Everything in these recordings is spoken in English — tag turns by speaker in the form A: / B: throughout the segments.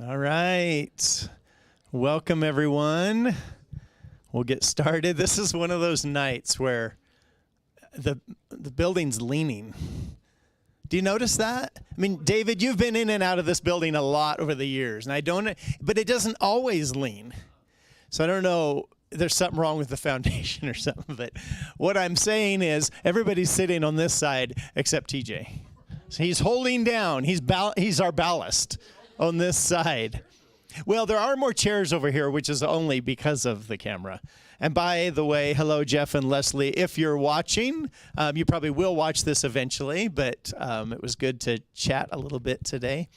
A: All right. Welcome, everyone. We'll get started. This is one of those nights where the building's leaning. Do you notice that? I mean, David, you've been in and out of this building a lot over the years, and but it doesn't always lean. So I don't know, there's something wrong with the foundation or something, but what I'm saying is everybody's sitting on this side except TJ. So he's holding down, he's our ballast on this side. Well, there are more chairs over here, which is only because of the camera. And by the way, hello, Jeff and Leslie. If you're watching, you probably will watch this eventually, but it was good to chat a little bit today.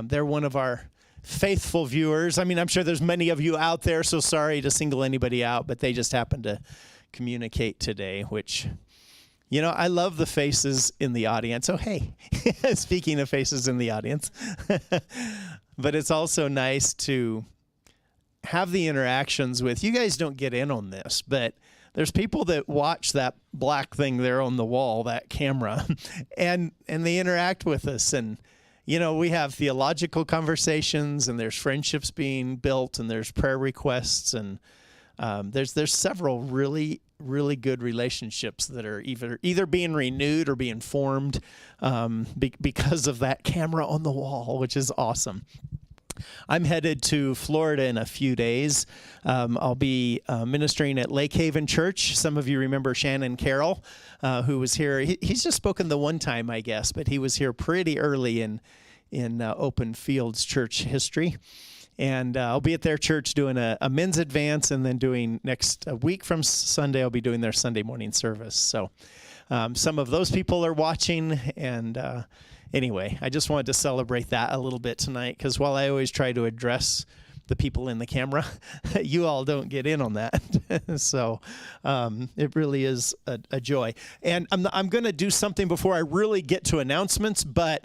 A: They're one of our faithful viewers. I mean, I'm sure there's many of you out there, so sorry to single anybody out, but they just happened to communicate today, which, you know, I love the faces in the audience. Oh, hey, speaking of faces in the audience. But it's also nice to have the interactions with, you guys don't get in on this, but there's people that watch that black thing there on the wall, that camera, and they interact with us. And, you know, we have theological conversations, and there's friendships being built, and there's prayer requests, and there's several really good relationships that are either being renewed or being formed because of that camera on the wall, which is awesome. I'm headed to Florida in a few days. I'll be ministering at Lake Haven Church. Some of you remember Shannon Carroll, who was here. He's just spoken the one time, I guess, but he was here pretty early in Open Fields church history. And I'll be at their church doing a men's advance, and then doing next week from Sunday, I'll be doing their Sunday morning service. So some of those people are watching, and anyway, I just wanted to celebrate that a little bit tonight, because while I always try to address the people in the camera, you all don't get in on that. So it really is a joy. And I'm going to do something before I really get to announcements, but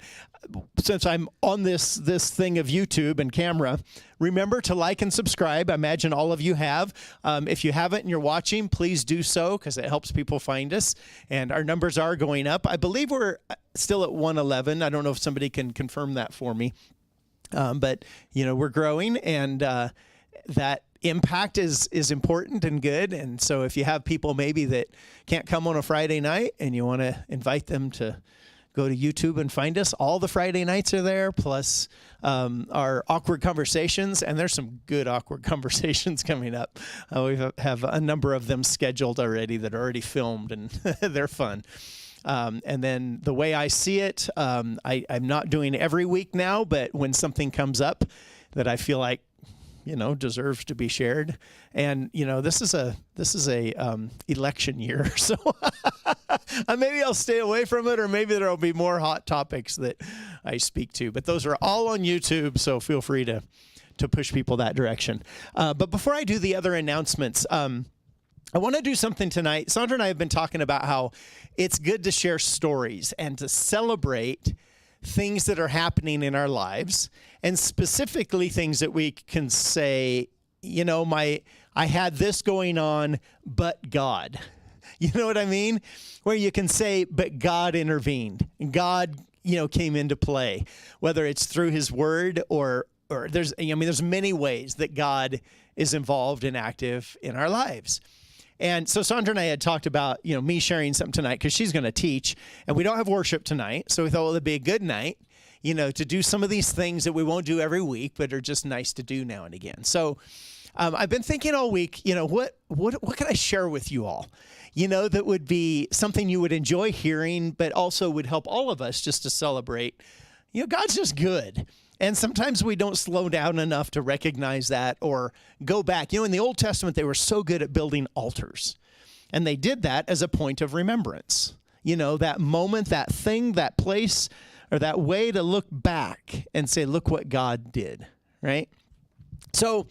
A: since I'm on this thing of YouTube and camera, remember to like and subscribe. I imagine all of you have. If you haven't and you're watching, please do so, because it helps people find us. And our numbers are going up. I believe we're still at 111. I don't know if somebody can confirm that for me. But, you know, we're growing, and that impact is important and good. And so if you have people maybe that can't come on a Friday night and you want to invite them to go to YouTube and find us, all the Friday nights are there, plus our awkward conversations. And there's some good awkward conversations coming up. We have a number of them scheduled already that are already filmed, and they're fun. And then the way I see it, I'm not doing every week now, but when something comes up that I feel like, you know, deserves to be shared, and you know, this is a election year, so maybe I'll stay away from it, or maybe there'll be more hot topics that I speak to. But those are all on YouTube, so feel free to push people that direction. But before I do the other announcements, I want to do something tonight. Sandra and I have been talking about how it's good to share stories and to celebrate things that are happening in our lives, and specifically things that we can say, you know, I had this going on, but God. You know what I mean? Where you can say, but God intervened. God, you know, came into play, whether it's through his word or there's many ways that God is involved and active in our lives. And so Sandra and I had talked about, you know, me sharing something tonight, because she's going to teach, and we don't have worship tonight. So we thought, well, it'd be a good night, you know, to do some of these things that we won't do every week, but are just nice to do now and again. So I've been thinking all week, you know, what can I share with you all, you know, that would be something you would enjoy hearing, but also would help all of us just to celebrate, you know, God's just good. And sometimes we don't slow down enough to recognize that or go back. You know, in the Old Testament, they were so good at building altars. And they did that as a point of remembrance. You know, that moment, that thing, that place, or that way to look back and say, look what God did, right? So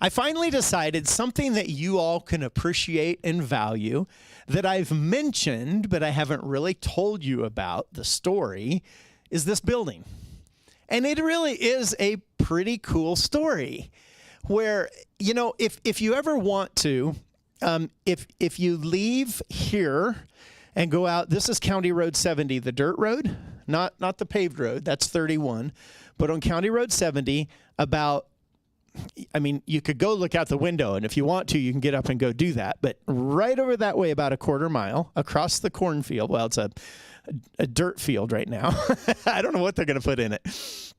A: I finally decided something that you all can appreciate and value that I've mentioned, but I haven't really told you about the story, is this building. And it really is a pretty cool story where, you know, if you ever want to, if you leave here and go out, this is County Road 70, the dirt road, not the paved road, that's 31. but on County Road 70, you could go look out the window, and if you want to, you can get up and go do that. But right over that way, about a quarter mile across the cornfield, well, it's a dirt field right now. I don't know what they're going to put in it.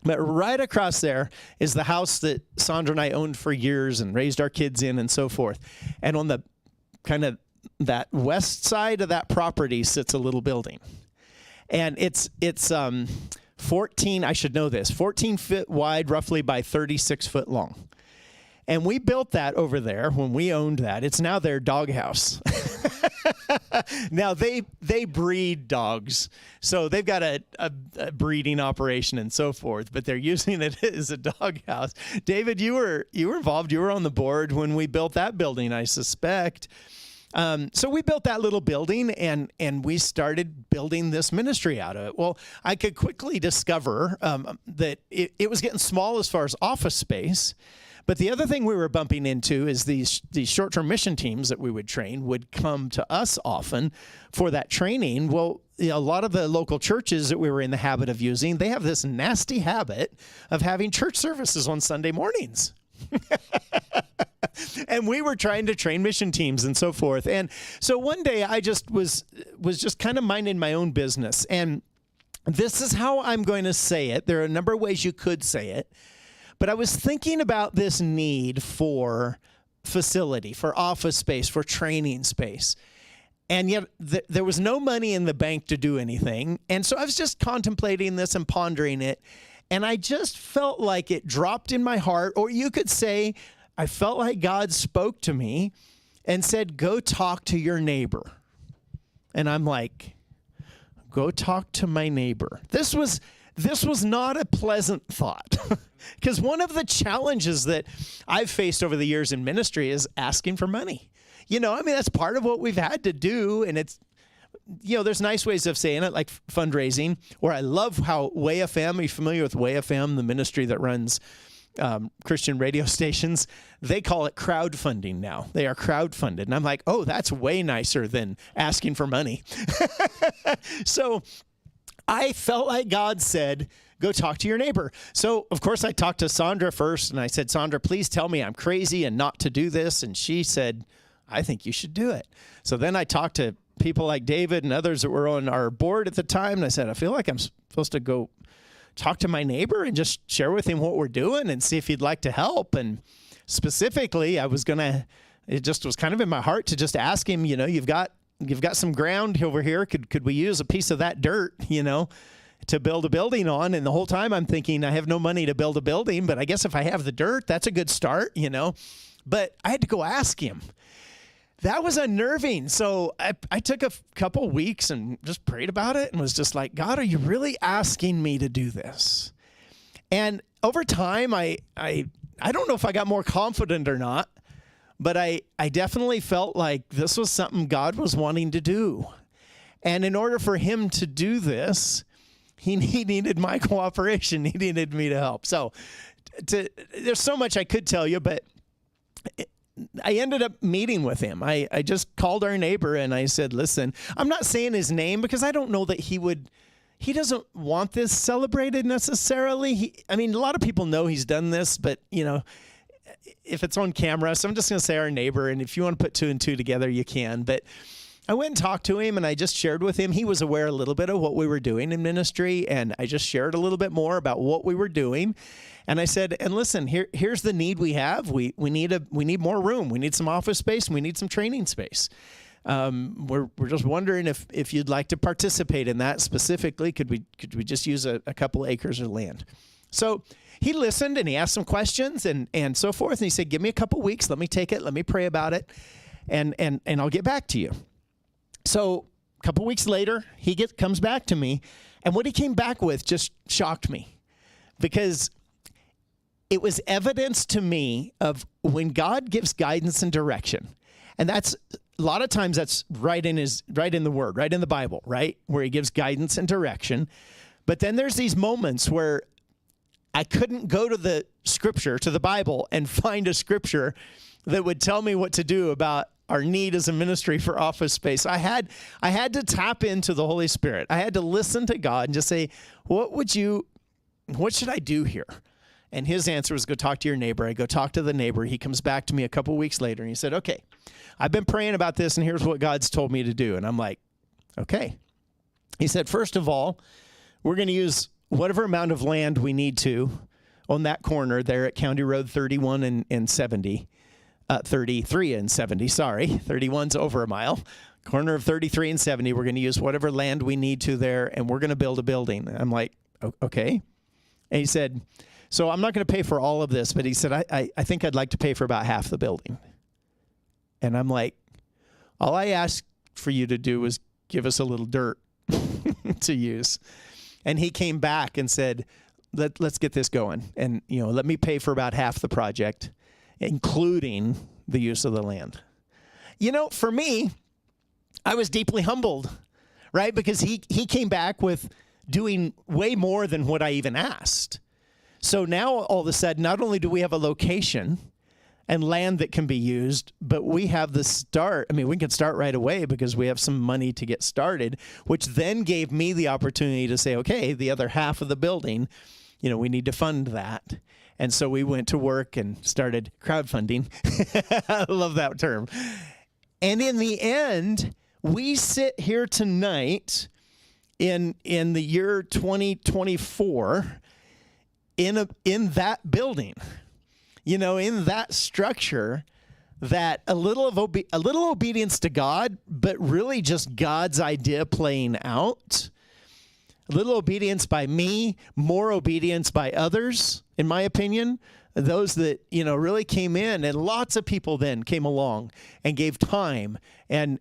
A: But right across there is the house that Sandra and I owned for years and raised our kids in and so forth. And on the kind of that west side of that property sits a little building. And it's 14, I should know this, 14 feet wide roughly by 36 foot long. And we built that over there when we owned that. It's now their doghouse. Now, they breed dogs, so they've got a breeding operation and so forth, but they're using it as a doghouse. David, you were involved. You were on the board when we built that building, I suspect. So we built that little building, and we started building this ministry out of it. Well, I could quickly discover that it was getting small as far as office space. But the other thing we were bumping into is these short-term mission teams that we would train would come to us often for that training. Well, a lot of the local churches that we were in the habit of using, they have this nasty habit of having church services on Sunday mornings. And we were trying to train mission teams and so forth. And so one day I just was just kind of minding my own business. And this is how I'm going to say it. There are a number of ways you could say it. But I was thinking about this need for facility, for office space, for training space. And yet there was no money in the bank to do anything. And so I was just contemplating this and pondering it. And I just felt like it dropped in my heart, or you could say, I felt like God spoke to me and said, go talk to your neighbor. And I'm like, go talk to my neighbor. This was not a pleasant thought, because one of the challenges that I've faced over the years in ministry is asking for money. That's part of what we've had to do, and it's, there's nice ways of saying it, like fundraising, or I love how Way FM, are you familiar with Way FM, the ministry that runs Christian radio stations? They call it crowdfunding now. They are crowdfunded. And I'm like, oh, that's way nicer than asking for money. So I felt like God said, go talk to your neighbor. So, of course, I talked to Sandra first, and I said, Sandra, please tell me I'm crazy and not to do this. And she said, I think you should do it. So then I talked to people like David and others that were on our board at the time, and I said, I feel like I'm supposed to go talk to my neighbor and just share with him what we're doing and see if he'd like to help. And specifically, it just was kind of in my heart to just ask him, you've got some ground over here. Could we use a piece of that dirt, to build a building on? And the whole time I'm thinking, I have no money to build a building, but I guess if I have the dirt, that's a good start, But I had to go ask him. That was unnerving. So I took a couple weeks and just prayed about it and was just like, God, are you really asking me to do this? And over time, I don't know if I got more confident or not, but I definitely felt like this was something God was wanting to do. And in order for him to do this, he needed my cooperation. He needed me to help. So there's so much I could tell you, but I ended up meeting with him. I just called our neighbor and I said, listen, I'm not saying his name because I don't know that he doesn't want this celebrated necessarily. A lot of people know he's done this, but if it's on camera, so I'm just going to say our neighbor, and if you want to put two and two together, you can. But I went and talked to him, and I just shared with him. He was aware a little bit of what we were doing in ministry, and I just shared a little bit more about what we were doing. And I said, and listen, here's the need we have. We need more room. We need some office space, and we need some training space. We're just wondering if you'd like to participate in that specifically. Could we just use a couple acres of land? So he listened and he asked some questions and so forth. And he said, give me a couple weeks. Let me take it. Let me pray about it. And I'll get back to you. So a couple weeks later, he comes back to me. And what he came back with just shocked me, because it was evidence to me of when God gives guidance and direction. And that's a lot of times that's right in the word, right in the Bible, right? Where he gives guidance and direction. But then there's these moments where I couldn't go to the scripture, to the Bible, and find a scripture that would tell me what to do about our need as a ministry for office space. I had to tap into the Holy Spirit. I had to listen to God and just say, what would you what should I do here? And his answer was, go talk to your neighbor. I go talk to the neighbor. He comes back to me a couple weeks later, and he said, okay, I've been praying about this, and here's what God's told me to do. And I'm like, okay. He said, first of all, we're going to use whatever amount of land we need to on that corner there at County Road 31 and 70. 33 and 70, sorry. 31's over a mile. Corner of 33 and 70, we're going to use whatever land we need to there, and we're going to build a building. I'm like, okay. And he said, so I'm not going to pay for all of this, but he said, I think I'd like to pay for about half the building. And I'm like, all I asked for you to do was give us a little dirt to use. And he came back and said, let's get this going. And, let me pay for about half the project, including the use of the land. For me, I was deeply humbled, right? Because he came back with doing way more than what I even asked. So now all of a sudden, not only do we have a location and land that can be used, but we have the start. I mean, we can start right away because we have some money to get started, which then gave me the opportunity to say, okay, the other half of the building, we need to fund that. And so we went to work and started crowdfunding. I love that term. And in the end, we sit here tonight in the year 2024 in that building, in that structure, that a little obedience to God, but really just God's idea playing out. A little obedience by me, more obedience by others, in my opinion. Those that, really came in, and lots of people then came along and gave time and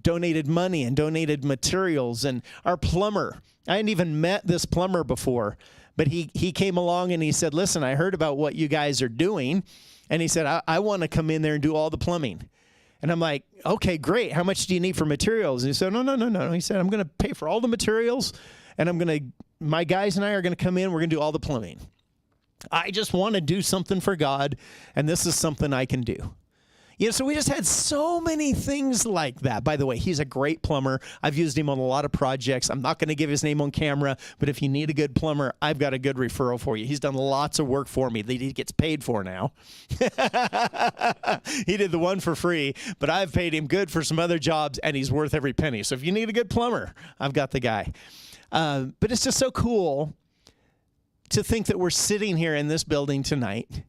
A: donated money and donated materials. And our plumber, I hadn't even met this plumber before, but he came along and he said, listen, I heard about what you guys are doing. And he said, I want to come in there and do all the plumbing. And I'm like, okay, great. How much do you need for materials? And he said, no. He said, I'm going to pay for all the materials, and my guys and I are going to come in. We're going to do all the plumbing. I just want to do something for God, and this is something I can do. So we just had so many things like that. By the way, he's a great plumber. I've used him on a lot of projects. I'm not going to give his name on camera, but if you need a good plumber, I've got a good referral for you. He's done lots of work for me that he gets paid for now. He did the one for free, but I've paid him good for some other jobs, and he's worth every penny. So if you need a good plumber, I've got the guy. But it's just so cool to think that we're sitting here in this building tonight,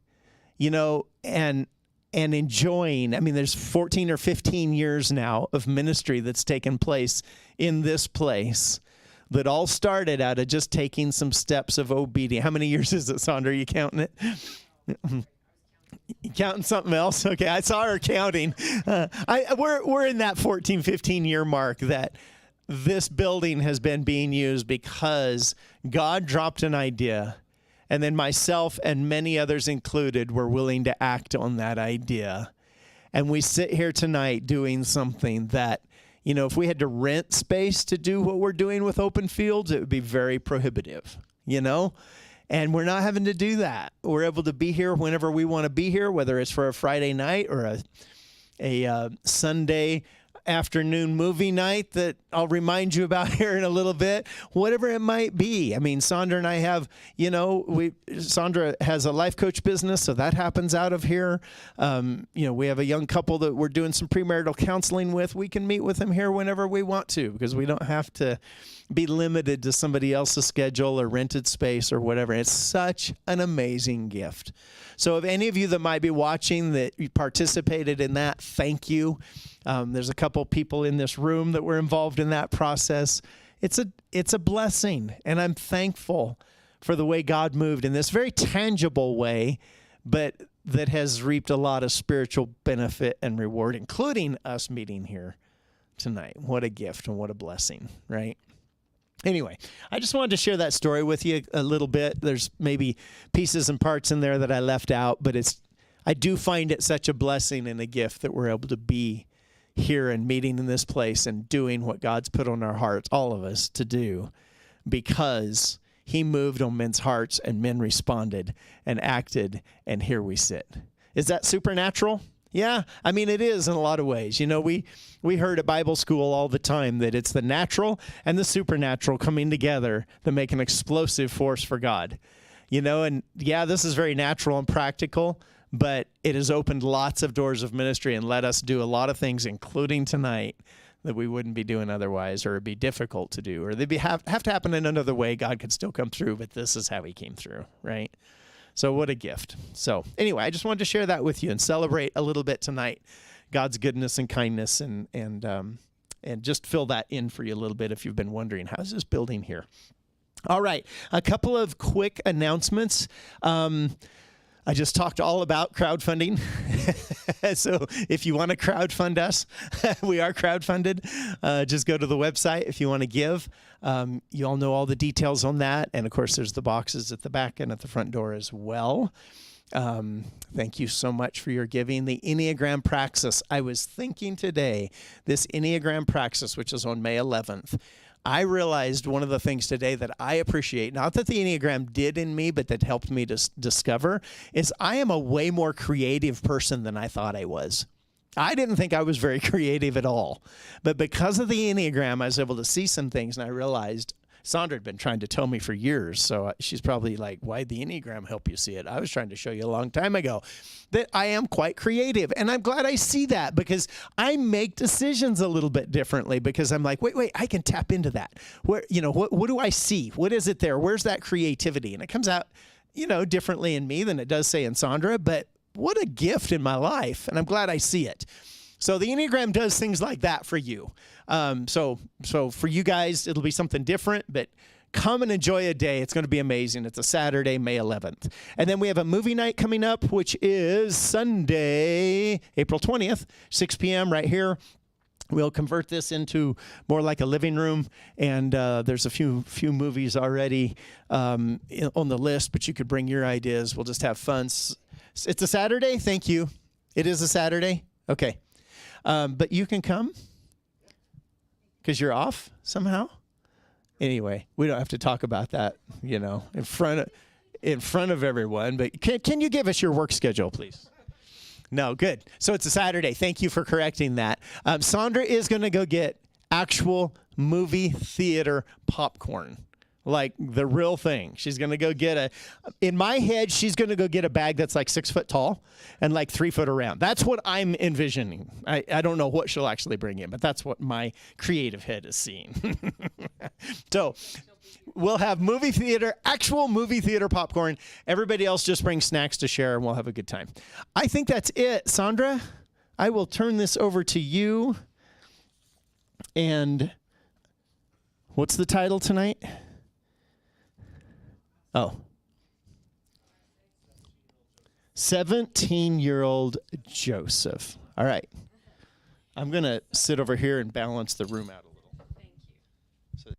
A: and enjoying, there's 14 or 15 years now of ministry that's taken place in this place that all started out of just taking some steps of obedience. How many years is it, Sandra? Are you counting it? You counting something else? Okay, I saw her counting. We're in that 14, 15-year mark that this building has been being used because God dropped an idea, and then myself and many others included were willing to act on that idea. And we sit here tonight doing something that, if we had to rent space to do what we're doing with open fields, it would be very prohibitive, And we're not having to do that. We're able to be here whenever we want to be here, whether it's for a Friday night or a Sunday afternoon movie night that I'll remind you about here in a little bit, whatever it might be. Sandra and I have, Sandra has a life coach business, so that happens out of here. We have a young couple that we're doing some premarital counseling with. We can meet with them here whenever we want to, because we don't have to be limited to somebody else's schedule or rented space or whatever. It's such an amazing gift. So if any of you that might be watching that you participated in that, thank you. There's a couple people in this room that were involved in that process. It's a blessing, and I'm thankful for the way God moved in this very tangible way, but that has reaped a lot of spiritual benefit and reward, including us meeting here tonight. What a gift and what a blessing, right? Anyway, I just wanted to share that story with you a little bit. There's maybe pieces and parts in there that I left out, but I do find it such a blessing and a gift that we're able to be here and meeting in this place and doing what God's put on our hearts, all of us, to do, because he moved on men's hearts and men responded and acted, and here we sit. Is that supernatural? Yeah, I mean, it is in a lot of ways. You know, we heard at Bible school all the time that it's the natural and the supernatural coming together to make an explosive force for God. You know, and yeah, this is very natural and practical, but it has opened lots of doors of ministry and let us do a lot of things, including tonight, that we wouldn't be doing otherwise, or it'd be difficult to do, or they'd have to happen in another way. God could still come through, but this is how he came through, right? So what a gift. So anyway, I just wanted to share that with you and celebrate a little bit tonight, God's goodness and kindness, and just fill that in for you a little bit if you've been wondering, how's this building here? All right, a couple of quick announcements. I just talked all about crowdfunding. So if you want to crowdfund us, we are crowdfunded. Just go to the website if you want to give. You all know all the details on that. And of course, there's the boxes at the back and at the front door as well. Thank you so much for your giving. The Enneagram Praxis. I was thinking today, this Enneagram Praxis, which is on May 11th, I realized one of the things today that I appreciate, not that the Enneagram did in me, but that helped me to discover, is I am a way more creative person than I thought I was. I didn't think I was very creative at all. But because of the Enneagram, I was able to see some things, and I realized Sandra had been trying to tell me for years, so she's probably like, why'd the Enneagram help you see it? I was trying to show you a long time ago that I am quite creative, and I'm glad I see that because I make decisions a little bit differently because I'm like, wait, I can tap into that. Where, you know, what do I see? What is it there? Where's that creativity? And it comes out, you know, differently in me than it does, say, in Sandra, but what a gift in my life, and I'm glad I see it. So the Enneagram does things like that for you. So for you guys, it'll be something different, but come and enjoy a day. It's going to be amazing. It's a Saturday, May 11th. And then we have a movie night coming up, which is Sunday, April 20th, 6 p.m. right here. We'll convert this into more like a living room, and there's a few movies already on the list, but you could bring your ideas. We'll just have fun. It's a Saturday? Thank you. It is a Saturday? Okay. But you can come because you're off somehow. Anyway, we don't have to talk about that, you know, in front of everyone. But can you give us your work schedule, please? No, good. So it's a Saturday. Thank you for correcting that. Sandra is going to go get actual movie theater popcorn. Like the real thing. She's going to go get in my head, she's going to go get a bag that's like 6 foot tall and like 3 foot around. That's what I'm envisioning. I don't know what she'll actually bring in, but that's what my creative head is seeing. So we'll have actual movie theater popcorn. Everybody else just brings snacks to share and we'll have a good time. I think that's it. Sandra, I will turn this over to you. And what's the title tonight? Oh, 17-year-old Joseph. All right. I'm going to sit over here and balance the room out a little.
B: Thank you.
A: So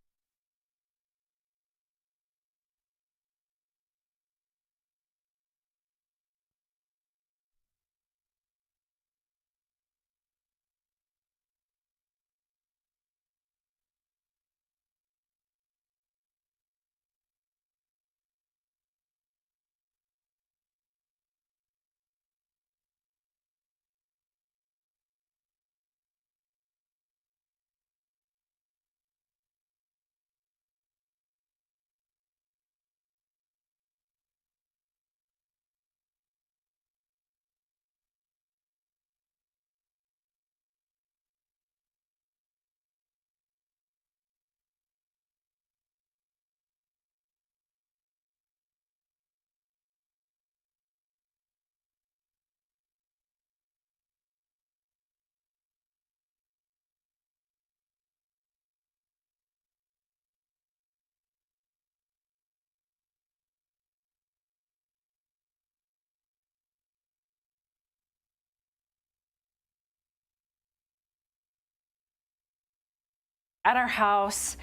B: At our house,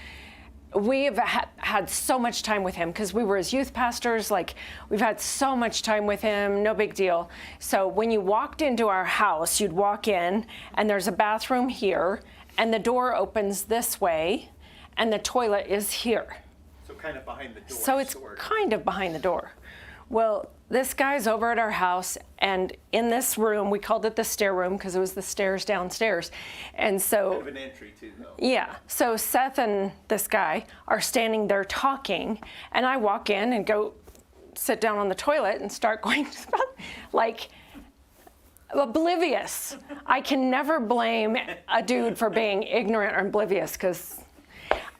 B: we've had so much time with him because we were his youth pastors. Like, we've had so much time with him, no big deal. So when you walked into our house, you'd walk in and there's a bathroom here and the door opens this way and the toilet is here.
A: kind of behind the door.
B: So it's kind of behind the door. Well, this guy's over at our house, and in this room, we called it the stair room because it was the stairs downstairs. And so,
A: Kind of an entry too, though.
B: yeah, so Seth and this guy are standing there talking, and I walk in and go sit down on the toilet and start going to the bathroom, like oblivious. I can never blame a dude for being ignorant or oblivious, because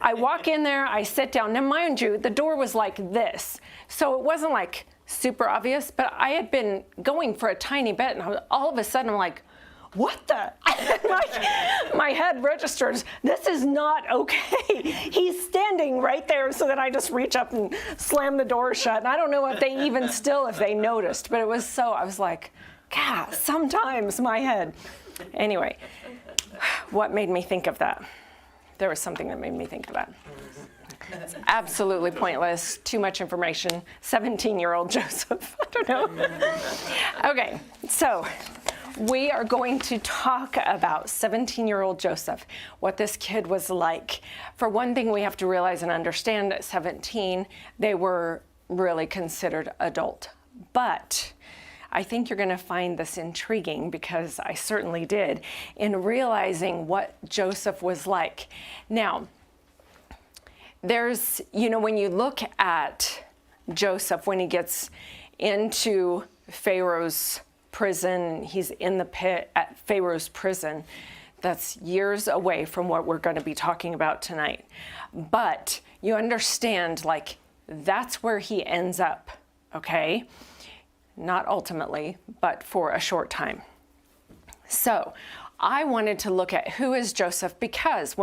B: I walk in there, I sit down. Now, mind you, the door was like this, so it wasn't like super obvious, but I had been going for a tiny bit, and all of a sudden I'm like, what the? Like, my head registers, this is not okay. He's standing right there, so that I just reach up and slam the door shut. And I don't know if they noticed, but it was so, I was like, God, sometimes my head. Anyway, what made me think of that? There was something that made me think of that. It's absolutely pointless, too much information. 17-year-old Joseph, I don't know. Okay, so we are going to talk about 17-year-old Joseph, what this kid was like. For one thing, we have to realize and understand at 17, they were really considered adult. But I think you're going to find this intriguing, because I certainly did, in realizing what Joseph was like. Now, there's, when you look at Joseph, when he gets into Pharaoh's prison, he's in the pit at Pharaoh's prison. That's years away from what we're going to be talking about tonight. But you understand, like, that's where he ends up, okay? Not ultimately, but for a short time. So I wanted to look at who is Joseph, because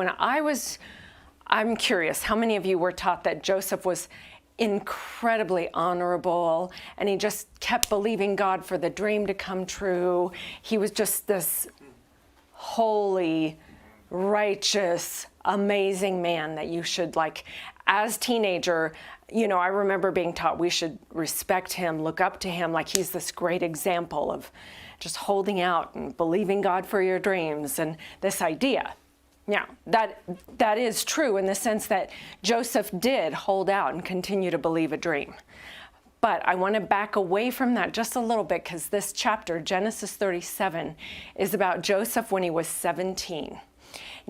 B: I'm curious, how many of you were taught that Joseph was incredibly honorable, and he just kept believing God for the dream to come true? He was just this holy, righteous, amazing man that you should, like, as teenager, I remember being taught we should respect him, look up to him, like he's this great example of just holding out and believing God for your dreams, and this idea. Now, that is true in the sense that Joseph did hold out and continue to believe a dream. But I want to back away from that just a little bit, because this chapter, Genesis 37, is about Joseph when he was 17.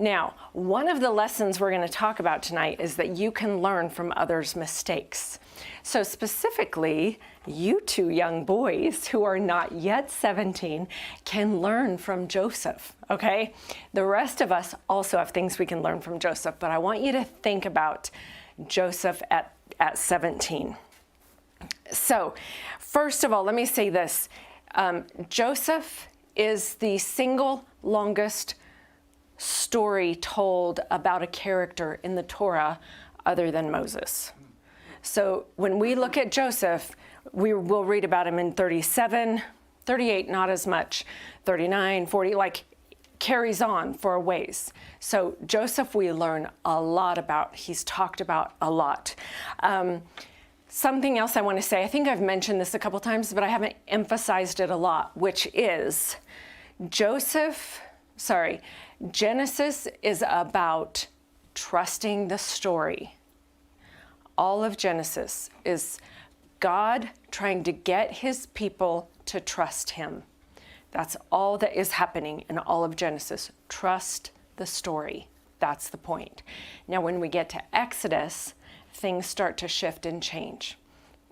B: Now, one of the lessons we're going to talk about tonight is that you can learn from others' mistakes. So specifically, you two young boys who are not yet 17 can learn from Joseph, okay? The rest of us also have things we can learn from Joseph, but I want you to think about Joseph at 17. So, first of all, let me say this. Joseph is the single longest story told about a character in the Torah other than Moses. So when we look at Joseph, we will read about him in 37, 38, not as much, 39, 40, like carries on for a ways. So Joseph, we learn a lot about. He's talked about a lot. Something else I want to say, I think I've mentioned this a couple times, but I haven't emphasized it a lot, which is Genesis is about trusting the story. All of Genesis is God trying to get his people to trust him. That's all that is happening in all of Genesis. Trust the story. That's the point. Now, when we get to Exodus, things start to shift and change.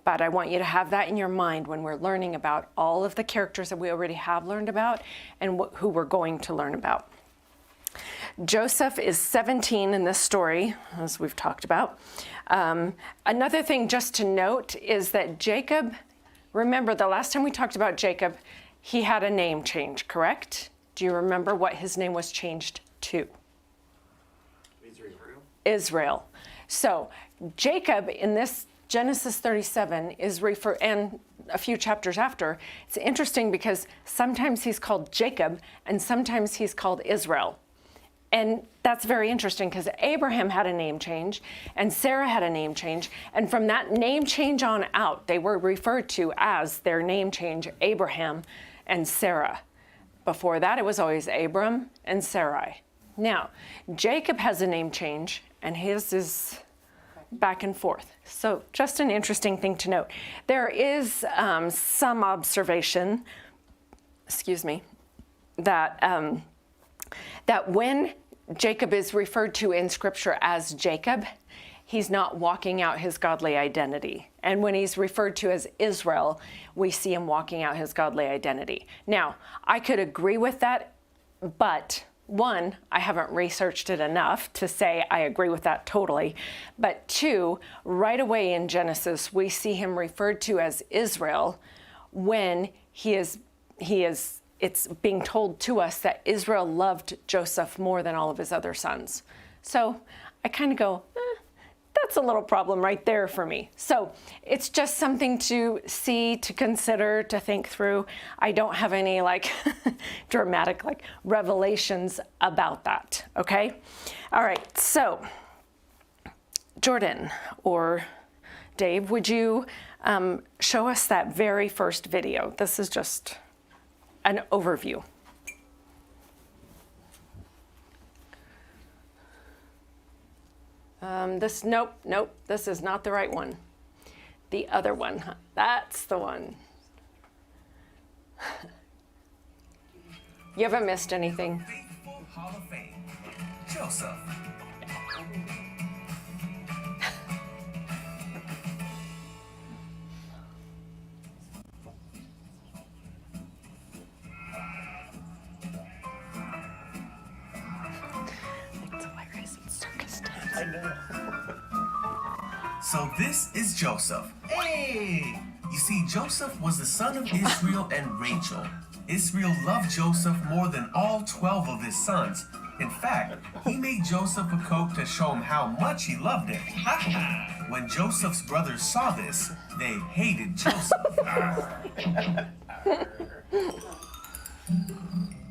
B: But I want you to have that in your mind when we're learning about all of the characters that we already have learned about and who we're going to learn about. Joseph is 17 in this story, as we've talked about. Another thing just to note is that Jacob, remember the last time we talked about Jacob, he had a name change, correct? Do you remember what his name was changed to? Israel. So Jacob in this Genesis 37 is and a few chapters after, it's interesting because sometimes he's called Jacob and sometimes he's called Israel. And that's very interesting because Abraham had a name change and Sarah had a name change. And from that name change on out, they were referred to as their name change, Abraham and Sarah. Before that, it was always Abram and Sarai. Now, Jacob has a name change and his is back and forth. So just an interesting thing to note. There is some observation, that that when Jacob is referred to in Scripture as Jacob, he's not walking out his godly identity. And when he's referred to as Israel, we see him walking out his godly identity. Now, I could agree with that, but one, I haven't researched it enough to say I agree with that totally. But two, right away in Genesis, we see him referred to as Israel when it's being told to us that Israel loved Joseph more than all of his other sons. So I kind of go, that's a little problem right there for me. So it's just something to see, to consider, to think through. I don't have any dramatic revelations about that, okay? All right, so Jordan or Dave, would you show us that very first video? This is just an overview. Nope, this is not the right one. The other one, that's the one. You haven't missed anything.
C: Faithful Hall of Fame, Joseph.
B: It's hilarious. It's circus dance.
A: I know.
C: So this is Joseph. Hey! You see, Joseph was the son of Israel and Rachel. Israel loved Joseph more than all 12 of his sons. In fact, he made Joseph a coat to show him how much he loved him. When Joseph's brothers saw this, they hated Joseph.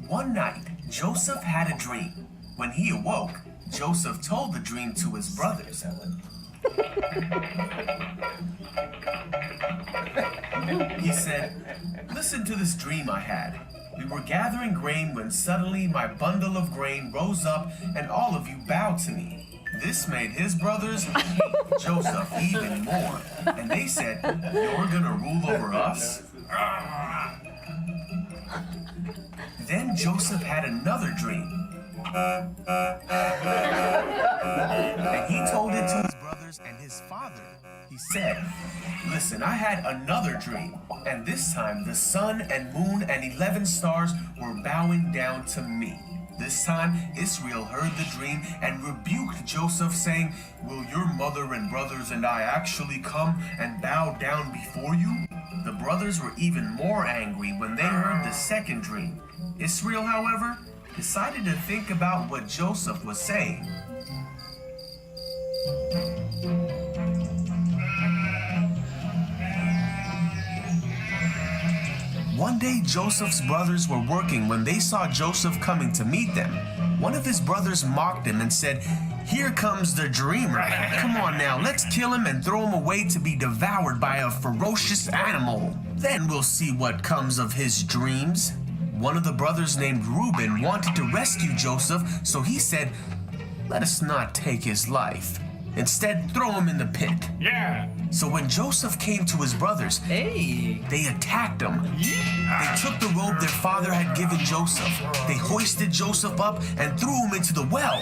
C: One night, Joseph had a dream. When he awoke, Joseph told the dream to his brothers. He said, "Listen to this dream I had. We were gathering grain when suddenly my bundle of grain rose up and all of you bowed to me." This made his brothers hate Joseph even more. And they said, "You're gonna rule over us?" Then Joseph had another dream. And he told it to his brothers and his father. He said, "Listen, I had another dream, and this time the sun and moon and 11 stars were bowing down to me." This time Israel heard the dream and rebuked Joseph, saying, "Will your mother and brothers and I actually come and bow down before you?" The brothers were even more angry when they heard the second dream. Israel, however, decided to think about what Joseph was saying. One day, Joseph's brothers were working when they saw Joseph coming to meet them. One of his brothers mocked him and said, "Here comes the dreamer. Come on now, let's kill him and throw him away to be devoured by a ferocious animal. Then we'll see what comes of his dreams." One of the brothers named Reuben wanted to rescue Joseph, so he said, "Let us not take his life. Instead, throw him in the pit."
D: Yeah.
C: So when Joseph came to his brothers, they attacked him. They took the robe their father had given Joseph. They hoisted Joseph up and threw him into the well.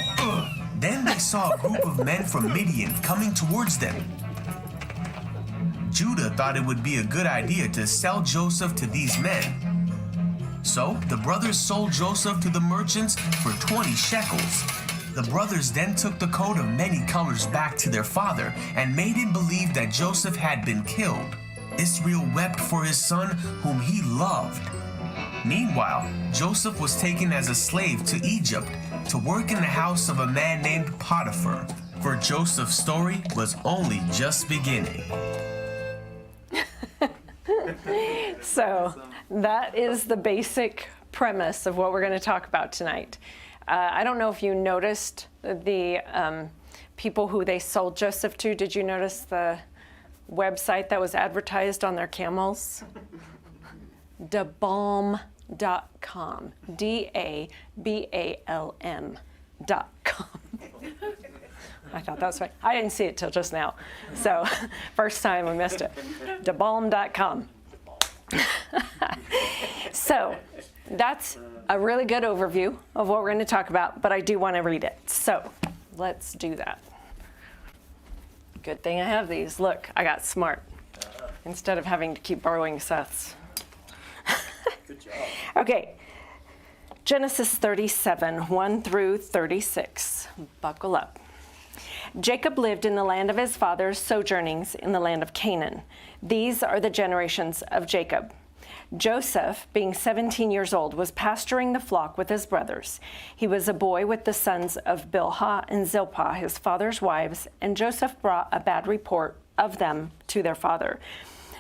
C: Then they saw a group of men from Midian coming towards them. Judah thought it would be a good idea to sell Joseph to these men. So the brothers sold Joseph to the merchants for 20 shekels. The brothers then took the coat of many colors back to their father and made him believe that Joseph had been killed. Israel wept for his son whom he loved. Meanwhile, Joseph was taken as a slave to Egypt to work in the house of a man named Potiphar. For Joseph's story was only just beginning.
B: So that is the basic premise of what we're going to talk about tonight. I don't know if you noticed the people who they sold Joseph to. Did you notice the website that was advertised on their camels? Dabalm.com. DABALM.com. I thought that was funny. I didn't see it till just now. So first time I missed it. DeBalm.com. So that's a really good overview of what we're going to talk about, but I do want to read it. So let's do that. Good thing I have these. Look, I got smart instead of having to keep borrowing Seth's.
A: Good job.
B: Okay. Genesis 37, 1 through 36. Buckle up. Jacob lived in the land of his father's sojournings in the land of Canaan. These are the generations of Jacob. Joseph, being 17 years old, was pasturing the flock with his brothers. He was a boy with the sons of Bilhah and Zilpah, his father's wives, and Joseph brought a bad report of them to their father.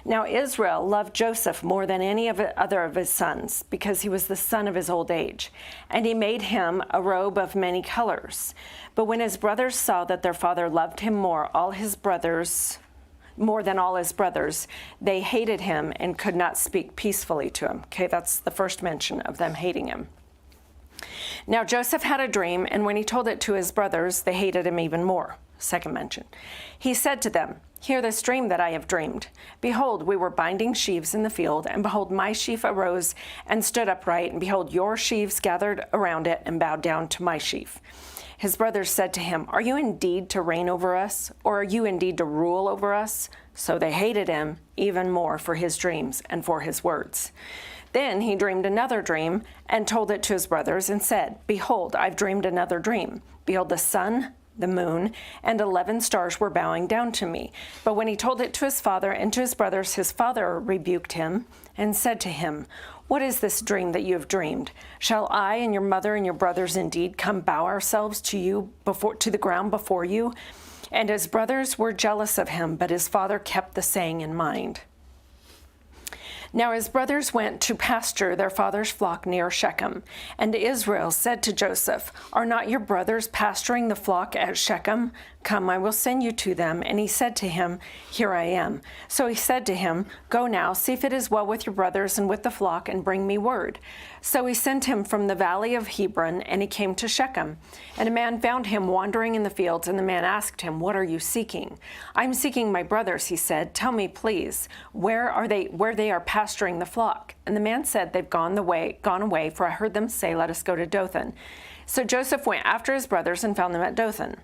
B: Now Israel loved Joseph more than any other of his sons, because he was the son of his old age, and he made him a robe of many colors. But when his brothers saw that their father loved him more than all his brothers, they hated him and could not speak peacefully to him. Okay, that's the first mention of them hating him. Now Joseph had a dream, and when he told it to his brothers, they hated him even more. Second mention. He said to them, "Hear this dream that I have dreamed. Behold, we were binding sheaves in the field, and behold, my sheaf arose and stood upright, and behold, your sheaves gathered around it and bowed down to my sheaf." His brothers said to him, "Are you indeed to reign over us, or are you indeed to rule over us?" So they hated him even more for his dreams and for his words. Then he dreamed another dream and told it to his brothers and said, "Behold, I've dreamed another dream. Behold, the sun, the moon, and 11 stars were bowing down to me." But when he told it to his father and to his brothers, his father rebuked him and said to him, "What is this dream that you have dreamed? Shall I and your mother and your brothers indeed come bow ourselves to the ground before you?" And his brothers were jealous of him, but his father kept the saying in mind. Now his brothers went to pasture their father's flock near Shechem. And Israel said to Joseph, "Are not your brothers pasturing the flock at Shechem? Come, I will send you to them." And he said to him, "Here I am." So he said to him, "Go now, see if it is well with your brothers and with the flock, and bring me word." So he sent him from the valley of Hebron, and he came to Shechem. And a man found him wandering in the fields, and the man asked him, "What are you seeking?" "I'm seeking my brothers," he said. "Tell me, please, where they are pasturing the flock?" And the man said, "They've gone away, for I heard them say, 'Let us go to Dothan.'" So Joseph went after his brothers and found them at Dothan.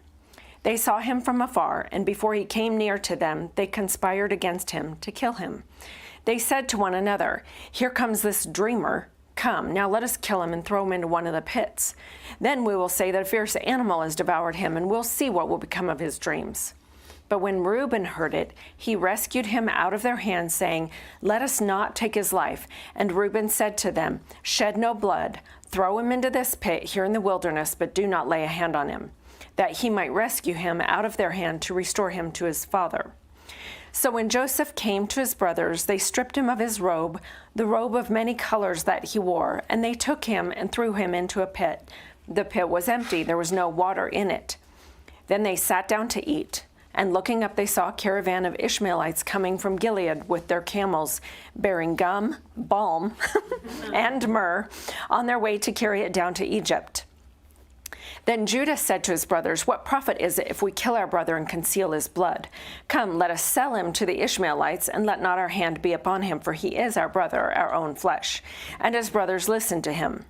B: They saw him from afar, and before he came near to them, they conspired against him to kill him. They said to one another, "Here comes this dreamer. Come, now let us kill him and throw him into one of the pits. Then we will say that a fierce animal has devoured him, and we'll see what will become of his dreams." But when Reuben heard it, he rescued him out of their hands, saying, "Let us not take his life." And Reuben said to them, "Shed no blood. Throw him into this pit here in the wilderness, but do not lay a hand on him, that he might rescue him out of their hand to restore him to his father." So when Joseph came to his brothers, they stripped him of his robe, the robe of many colors that he wore, and they took him and threw him into a pit. The pit was empty, there was no water in it. Then they sat down to eat, and looking up they saw a caravan of Ishmaelites coming from Gilead with their camels, bearing gum, balm, and myrrh, on their way to carry it down to Egypt. Then Judah said to his brothers, "What profit is it if we kill our brother and conceal his blood? Come, let us sell him to the Ishmaelites, and let not our hand be upon him, for he is our brother, our own flesh." And his brothers listened to him.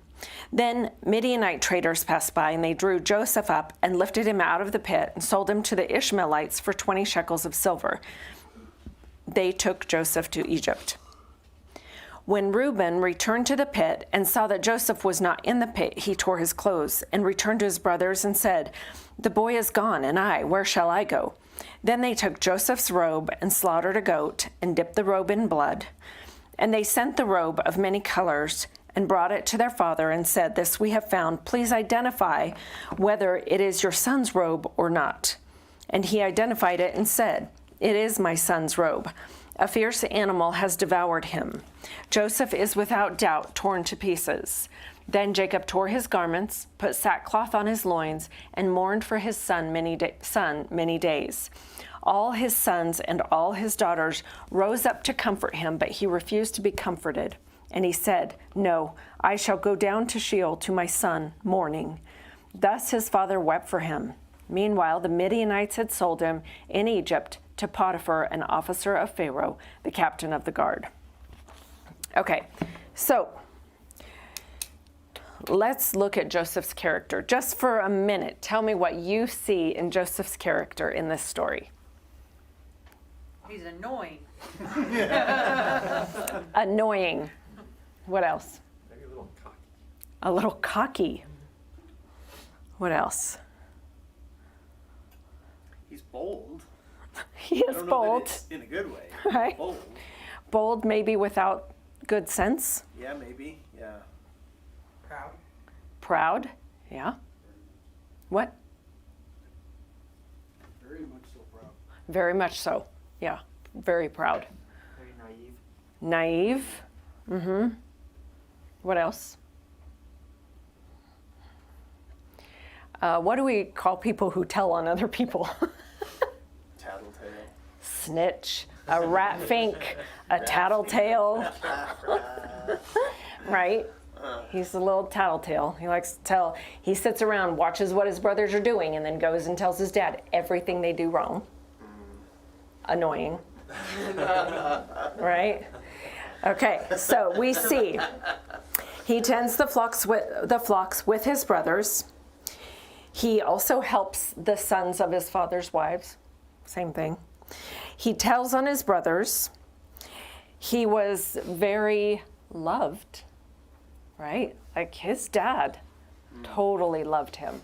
B: Then Midianite traders passed by, and they drew Joseph up and lifted him out of the pit and sold him to the Ishmaelites for 20 shekels of silver. They took Joseph to Egypt. When Reuben returned to the pit and saw that Joseph was not in the pit, he tore his clothes and returned to his brothers and said, "The boy is gone, and where shall I go?" Then they took Joseph's robe and slaughtered a goat and dipped the robe in blood. And they sent the robe of many colors and brought it to their father and said, "This we have found. Please identify whether it is your son's robe or not." And he identified it and said, "It is my son's robe. A fierce animal has devoured him. Joseph is without doubt torn to pieces." Then Jacob tore his garments, put sackcloth on his loins, and mourned for his son many days. All his sons and all his daughters rose up to comfort him, but he refused to be comforted. And he said, "No, I shall go down to Sheol to my son, mourning." Thus his father wept for him. Meanwhile, the Midianites had sold him in Egypt to Potiphar, an officer of Pharaoh, the captain of the guard. Okay, so let's look at Joseph's character. Just for a minute, tell me what you see in Joseph's character in this story.
D: He's annoying.
B: Annoying. What else?
E: Maybe a little cocky.
B: A little cocky. What else?
E: He's bold.
B: He
E: I
B: is
E: don't know that
B: bold.
E: it's in a good way.
B: Right.
E: Bold.
B: Bold, maybe without good sense.
E: Yeah, maybe. Yeah.
D: Proud.
B: Proud. Yeah. What?
E: Very much so proud.
B: Very much so. Yeah. Very proud.
E: Very naive.
B: Naive. Mm-hmm. What else? What do we call people who tell on other people?
E: Tattletale.
B: Snitch, a rat fink, a tattletale. Right? He's a little tattletale. He likes to tell. He sits around, watches what his brothers are doing, and then goes and tells his dad everything they do wrong. Annoying. Right? Okay, so we see he tends the flocks with his brothers. He also helps the sons of his father's wives. Same thing. He tells on his brothers. He was very loved, right? Like his dad totally loved him.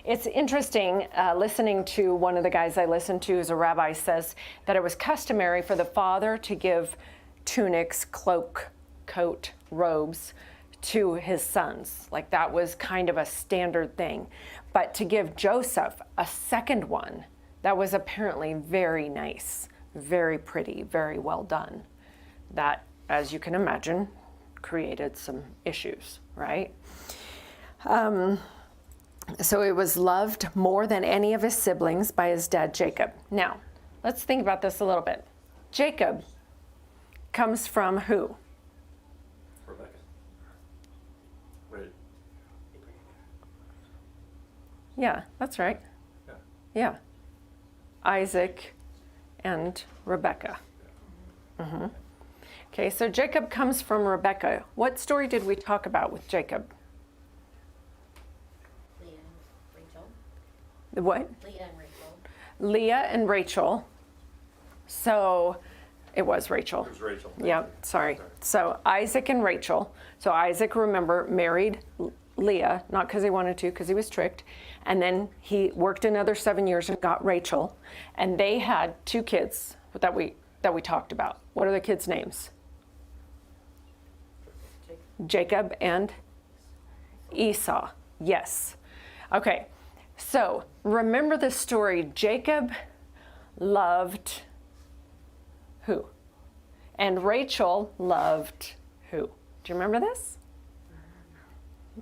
B: It's interesting listening to one of the guys I listened to, who's a rabbi, says that it was customary for the father to give tunics, cloak, coat, robes to his sons. Like that was kind of a standard thing. But to give Joseph a second one, that was apparently very nice, very pretty, very well done. That, as you can imagine, created some issues, right? So it was loved more than any of his siblings by his dad, Jacob. Now, let's think about this a little bit. Jacob comes from who?
E: Rebecca. Wait.
B: Yeah, that's right.
E: Yeah.
B: Yeah. Isaac and Rebecca. Mm-hmm. Okay, so Jacob comes from Rebecca. What story did we talk about with Jacob?
F: Leah and Rachel.
B: The what?
F: Leah and Rachel.
B: Leah and Rachel. So it was Rachel.
E: It was Rachel.
B: Yeah, sorry. So Isaac and Rachel. So Isaac, remember, married Leah, not because he wanted to, because he was tricked. And then he worked another 7 years and got Rachel. And they had 2 kids that we talked about. What are the kids' names? Jacob and Esau. Yes. Okay. So remember the story. Jacob loved who? And Rachel loved who? Do you remember this?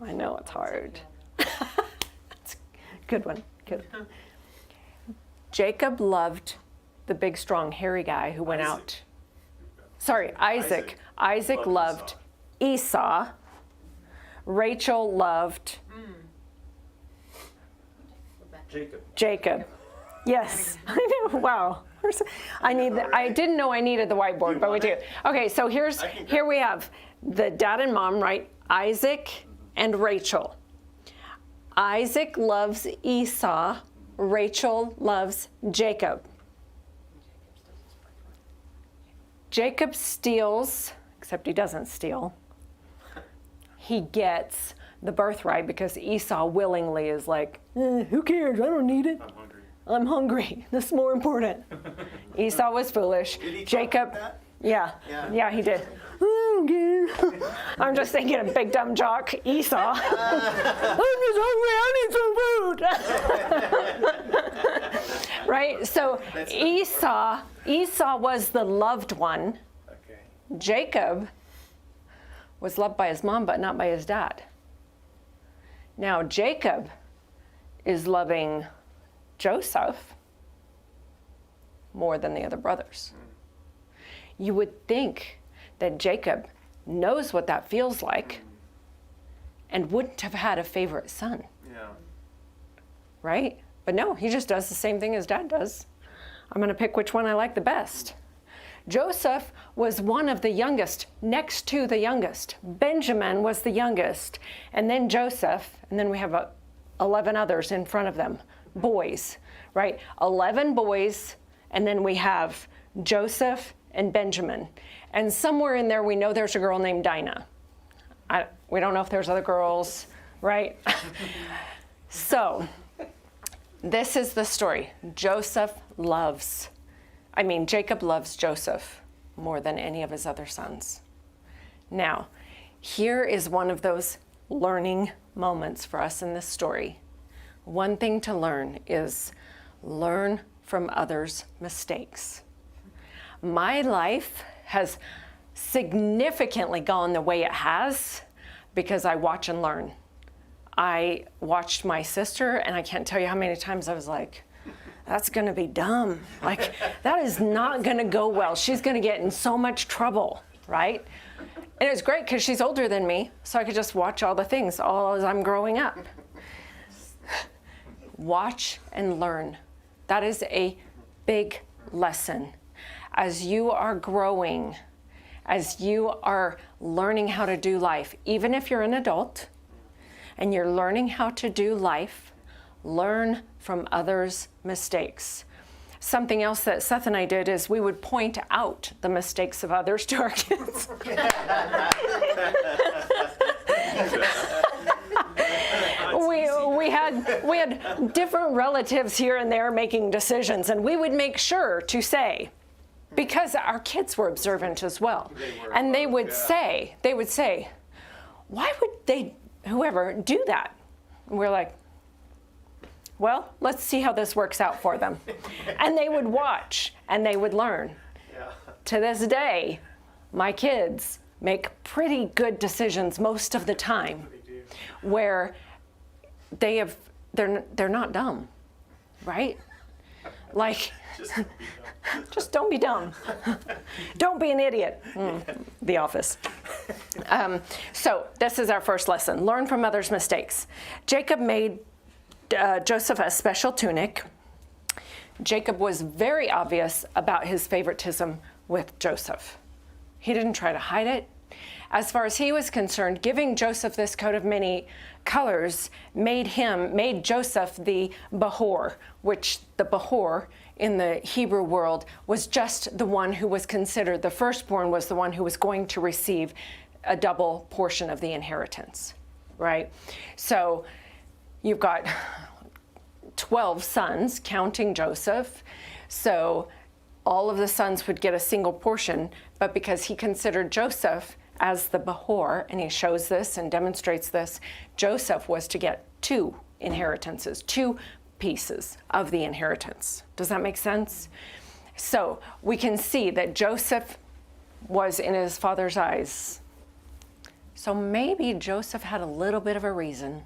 B: I know it's hard. It's a good one. Good. Jacob loved the big, strong, hairy guy who went out. Sorry, Isaac. Isaac loved Esau. Rachel loved Jacob. Yes. I know. Wow. I didn't know I needed the whiteboard, but we do. Okay, so here we have the dad and mom, right? Isaac and Rachel. Isaac loves Esau. Rachel loves Jacob. Jacob steals, except he doesn't steal. He gets the birthright because Esau willingly is like, who cares? I don't need it.
E: I'm hungry.
B: I'm hungry. This is more important. Esau was foolish.
E: Did he
B: Jacob,
E: talk about
B: yeah, he did. I don't care. I'm just thinking of big dumb jock Esau. I'm just hungry. I need some food. Right? So Esau was the loved one.
E: Okay.
B: Jacob was loved by his mom, but not by his dad. Now Jacob is loving Joseph more than the other brothers. You would think that Jacob knows what that feels like and wouldn't have had a favorite son,
E: Yeah.
B: right? But no, he just does the same thing his dad does. I'm going to pick which one I like the best. Joseph was one of the youngest, next to the youngest. Benjamin was the youngest, and then Joseph, and then we have 11 others in front of them, boys, right? 11 boys, and then we have Joseph and Benjamin. And somewhere in there, we know there's a girl named Dinah. We don't know if there's other girls, right? So, this is the story. Jacob loves Joseph more than any of his other sons. Now, here is one of those learning moments for us in this story. One thing to learn is learn from others' mistakes. My life has significantly gone the way it has because I watch and learn. I watched my sister, and I can't tell you how many times I was like, that's going to be dumb. Like, that is not going to go well. She's going to get in so much trouble, right? And it was great because she's older than me, so I could just watch all the things all as I'm growing up. Watch and learn. That is a big lesson. As you are growing, as you are learning how to do life, even if you're an adult and you're learning how to do life, learn from others' mistakes. Something else that Seth and I did is we would point out the mistakes of others to our kids. we had different relatives here and there making decisions, and we would make sure to say, because our kids were observant as well, and they would say, why would whoever do that? And we're like, well, let's see how this works out for them. And they would watch and they would learn. Yeah. To this day, my kids make pretty good decisions most of the time, where they're not dumb, right? Like, just don't be dumb. Don't be an idiot. The Office. So this is our first lesson. Learn from others' mistakes. Jacob made Joseph a special tunic. Jacob was very obvious about his favoritism with Joseph. He didn't try to hide it. As far as he was concerned, giving Joseph this coat of many colors made Joseph the Behor, which the Behor in the Hebrew world was just the one who was considered, the firstborn was the one who was going to receive a double portion of the inheritance, right? So you've got 12 sons, counting Joseph. So all of the sons would get a single portion, but because he considered Joseph as the Behor, and he shows this and demonstrates this, Joseph was to get 2 inheritances, 2 pieces of the inheritance. Does that make sense? So we can see that Joseph was in his father's eyes. So maybe Joseph had a little bit of a reason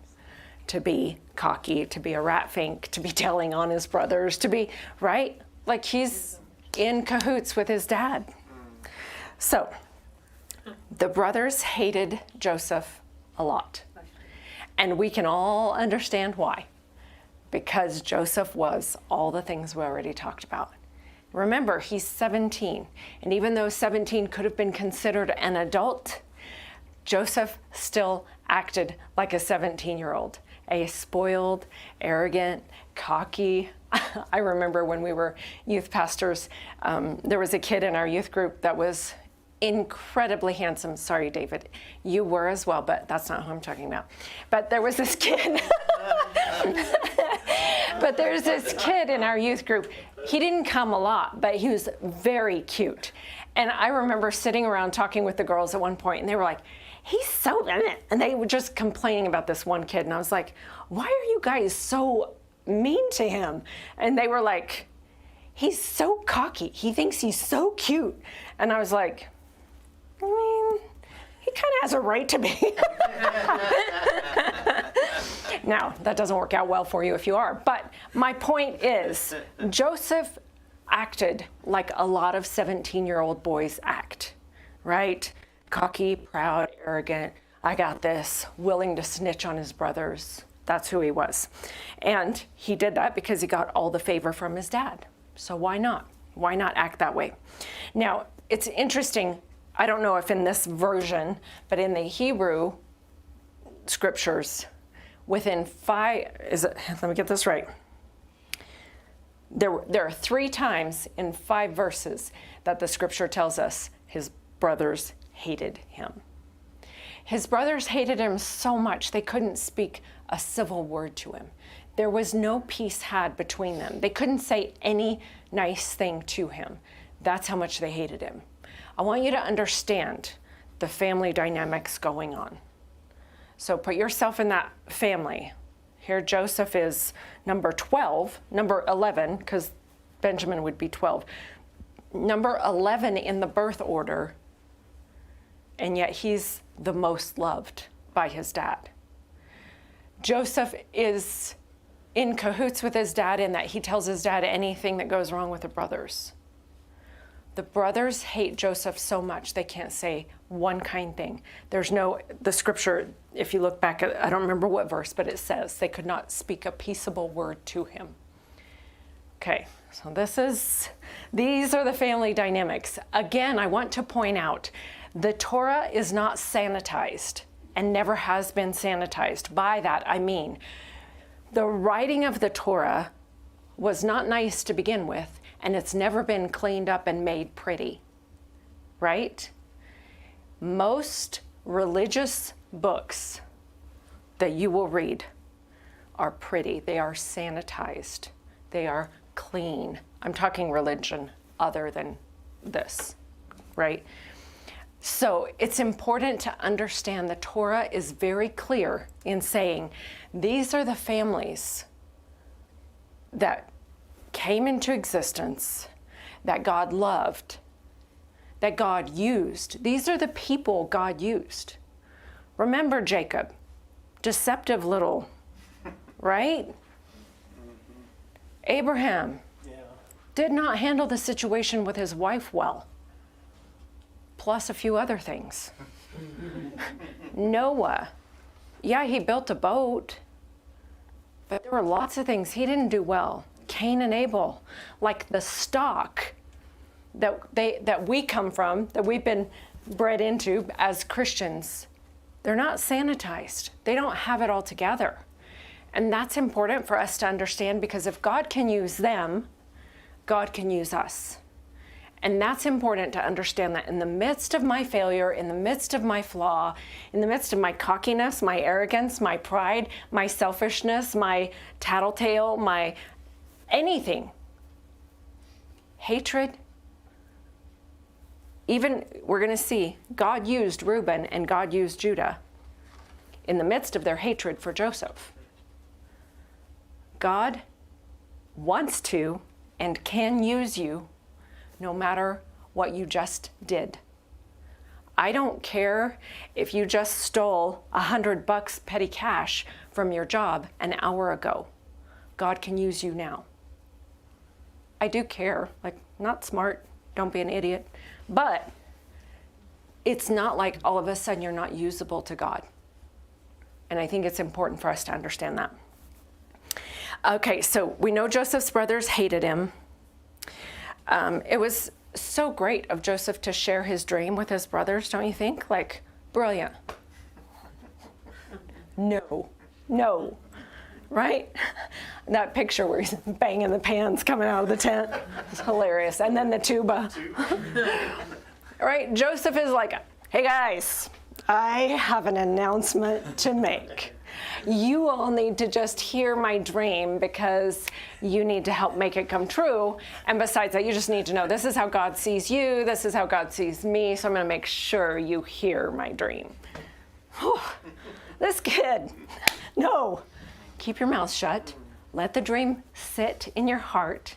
B: to be cocky, to be a rat-fink, to be telling on his brothers, to be, right? Like he's in cahoots with his dad. So the brothers hated Joseph a lot. And we can all understand why. Because Joseph was all the things we already talked about. Remember, he's 17. And even though 17 could have been considered an adult, Joseph still acted like a 17-year-old. A spoiled, arrogant, cocky. I remember when we were youth pastors, there was a kid in our youth group that was incredibly handsome. Sorry, David, you were as well, but that's not who I'm talking about. But there was this kid. But there's this kid in our youth group. He didn't come a lot, but he was very cute. And I remember sitting around talking with the girls at one point, and they were like, he's so, and they were just complaining about this one kid. And I was like, why are you guys so mean to him? And they were like, he's so cocky. He thinks he's so cute. And I was like, I mean, he kind of has a right to be. Now, that doesn't work out well for you if you are. But my point is, Joseph acted like a lot of 17-year-old boys act, right? Cocky, proud, arrogant, I got this, willing to snitch on his brothers. That's who he was. And he did that because he got all the favor from his dad. So why not? Why not act that way? Now, it's interesting. I don't know if in this version, but in the Hebrew scriptures, within 5, let me get this right. There are 3 times in 5 verses that the scripture tells us his brothers hated him. His brothers hated him so much they couldn't speak a civil word to him. There was no peace had between them. They couldn't say any nice thing to him. That's how much they hated him. I want you to understand the family dynamics going on. So put yourself in that family. Here Joseph is number 11, because Benjamin would be 12. Number 11 in the birth order, and yet he's the most loved by his dad. Joseph is in cahoots with his dad in that he tells his dad anything that goes wrong with the brothers. The brothers hate Joseph so much they can't say one kind thing. The scripture, if you look back at, I don't remember what verse, but it says they could not speak a peaceable word to him. Okay, so these are the family dynamics. Again, I want to point out, the Torah is not sanitized and never has been sanitized. By that, I mean, the writing of the Torah was not nice to begin with, and it's never been cleaned up and made pretty, right? Most religious books that you will read are pretty. They are sanitized. They are clean. I'm talking religion other than this, right? So it's important to understand the Torah is very clear in saying these are the families that came into existence, that God loved, that God used. These are the people God used. Remember Jacob, deceptive little, right? Abraham did not handle the situation with his wife well, plus a few other things. Noah, yeah, he built a boat, but there were lots of things he didn't do well. Cain and Abel, like the stock that we come from, that we've been bred into as Christians, they're not sanitized. They don't have it all together. And that's important for us to understand, because if God can use them, God can use us. And that's important to understand, that in the midst of my failure, in the midst of my flaw, in the midst of my cockiness, my arrogance, my pride, my selfishness, my tattletale, my anything, hatred, even we're going to see God used Reuben and God used Judah in the midst of their hatred for Joseph. God wants to and can use you no matter what you just did. I don't care if you just stole $100 petty cash from your job an hour ago. God can use you now. I do care, like, not smart, don't be an idiot, but it's not like all of a sudden you're not usable to God. And I think it's important for us to understand that. Okay, so we know Joseph's brothers hated him. It was so great of Joseph to share his dream with his brothers, don't you think? Like, brilliant. No, right? That picture where he's banging the pans coming out of the tent is hilarious. And then the tuba. Right? Joseph is like, hey guys, I have an announcement to make. You all need to just hear my dream because you need to help make it come true. And besides that, you just need to know this is how God sees you. This is how God sees me. So I'm going to make sure you hear my dream. This kid, no. Keep your mouth shut. Let the dream sit in your heart.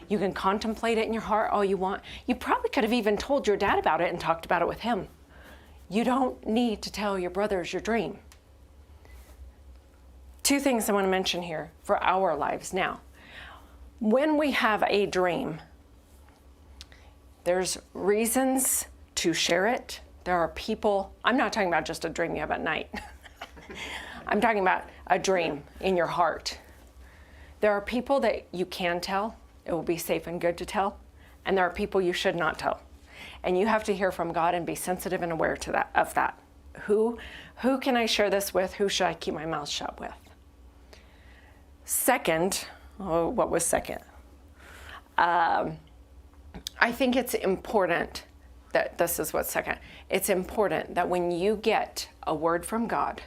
B: You can contemplate it in your heart all you want. You probably could have even told your dad about it and talked about it with him. You don't need to tell your brothers your dream. 2 things I want to mention here for our lives now. When we have a dream, there's reasons to share it. There are people, I'm not talking about just a dream you have at night. I'm talking about a dream in your heart. There are people that you can tell. It will be safe and good to tell. And there are people you should not tell. And you have to hear from God and be sensitive and aware of that. Who can I share this with? Who should I keep my mouth shut with? Second, what was second? I think it's important that this is what's second. It's important that when you get a word from God,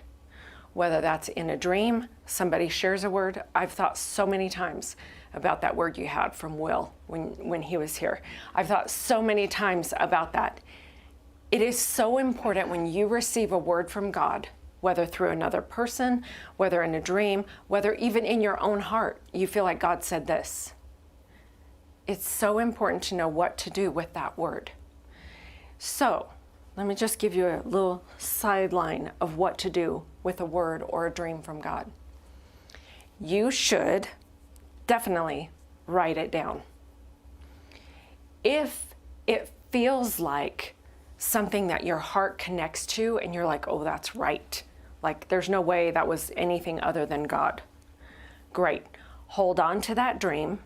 B: whether that's in a dream, somebody shares a word. I've thought so many times about that word you had from Will when he was here. I've thought so many times about that. It is so important when you receive a word from God, whether through another person, whether in a dream, whether even in your own heart, you feel like God said this. It's so important to know what to do with that word. So, let me just give you a little sideline of what to do with a word or a dream from God. You should definitely write it down. If it feels like something that your heart connects to and you're like, oh, that's right. Like, there's no way that was anything other than God. Great. Hold on to that dream,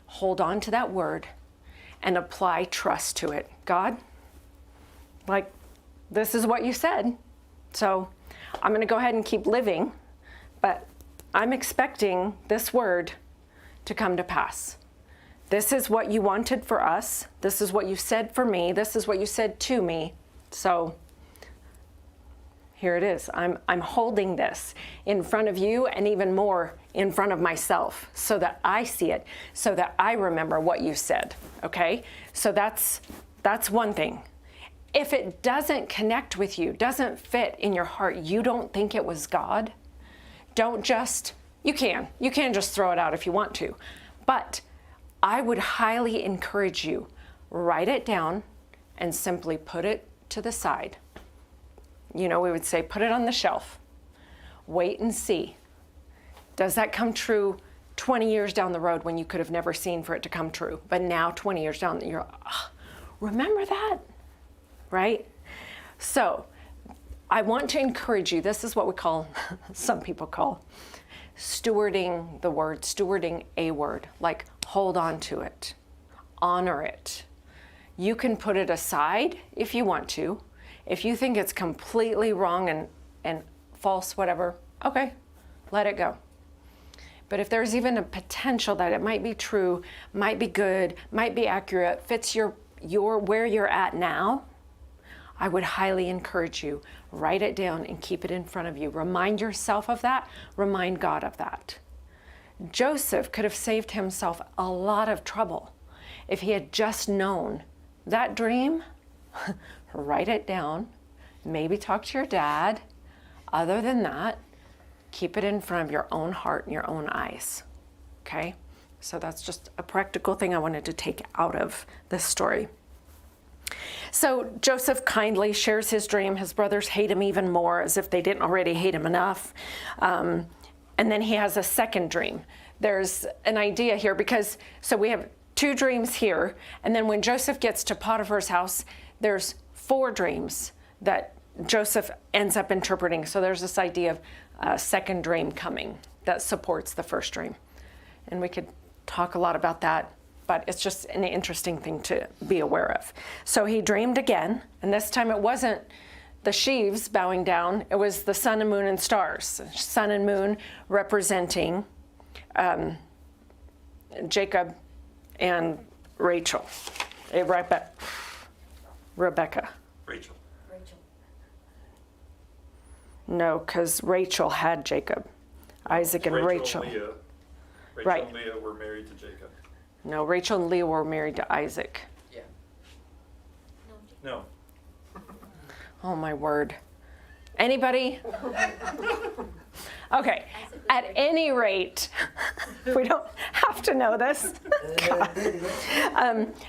B: hold on to that word, and apply trust to it. God, like, this is what you said. So I'm going to go ahead and keep living, but I'm expecting this word to come to pass. This is what you wanted for us. This is what you said for me. This is what you said to me. So here it is. I'm holding this in front of you and even more in front of myself so that I see it, so that I remember what you said, okay? So that's one thing. If it doesn't connect with you, doesn't fit in your heart, you don't think it was God, don't just, you can just throw it out if you want to. But I would highly encourage you, write it down and simply put it to the side. You know, we would say, put it on the shelf. Wait and see. Does that come true 20 years down the road when you could have never seen for it to come true? But now 20 years down, you're, remember that? Right? So I want to encourage you. This is what we call, some people call, stewarding the word, stewarding a word. Like, hold on to it, honor it. You can put it aside if you want to. If you think it's completely wrong and false, whatever, okay, let it go. But if there's even a potential that it might be true, might be good, might be accurate, fits your where you're at now, I would highly encourage you, write it down and keep it in front of you. Remind yourself of that. Remind God of that. Joseph could have saved himself a lot of trouble if he had just known that dream. Write it down. Maybe talk to your dad. Other than that, keep it in front of your own heart and your own eyes. Okay? So that's just a practical thing I wanted to take out of this story. So Joseph kindly shares his dream. His brothers hate him even more, as if they didn't already hate him enough. And then he has a second dream. There's an idea here because, so we have 2 dreams here. And then when Joseph gets to Potiphar's house, there's 4 dreams that Joseph ends up interpreting. So there's this idea of a second dream coming that supports the first dream. And we could talk a lot about that, but it's just an interesting thing to be aware of. So he dreamed again, and this time it wasn't the sheaves bowing down, it was the sun and moon and stars. Sun and moon representing Jacob and Rachel. Rebecca.
E: Rachel.
B: No, because Rachel had Jacob. Isaac and Rachel.
E: And Leah. Rachel
B: Right.
E: and Leah were married to Jacob.
B: No, Rachel and Leah were married to Isaac.
E: Yeah. No.
B: Oh my word. Anybody? Okay, at any rate, we don't have to know this.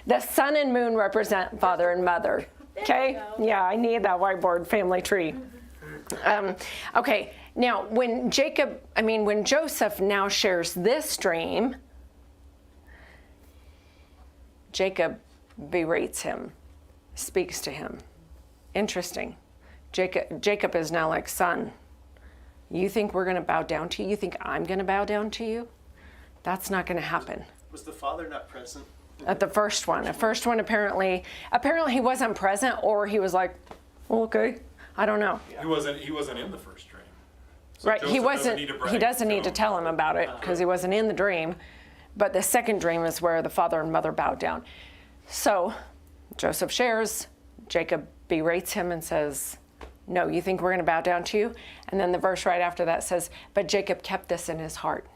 B: The sun and moon represent father and mother. Okay? Yeah, I need that whiteboard family tree. Okay, now when Joseph now shares this dream, Jacob berates him, speaks to him. Interesting. Jacob is now like, son, You think we're going to bow down to you? You think I'm going to bow down to you? That's not going to happen.
A: Was the father not present?
B: At the first one. The first one apparently he wasn't present, or he was like, okay, I don't know.
E: He wasn't in the first dream. So
B: Right, he
E: Joseph
B: wasn't, he doesn't need to
E: him.
B: tell him about it because he wasn't in the dream. But the second dream is where the father and mother bowed down. So Joseph shares, Jacob berates him and says, no, you think we're going to bow down to you? And then the verse right after that says, but Jacob kept this in his heart.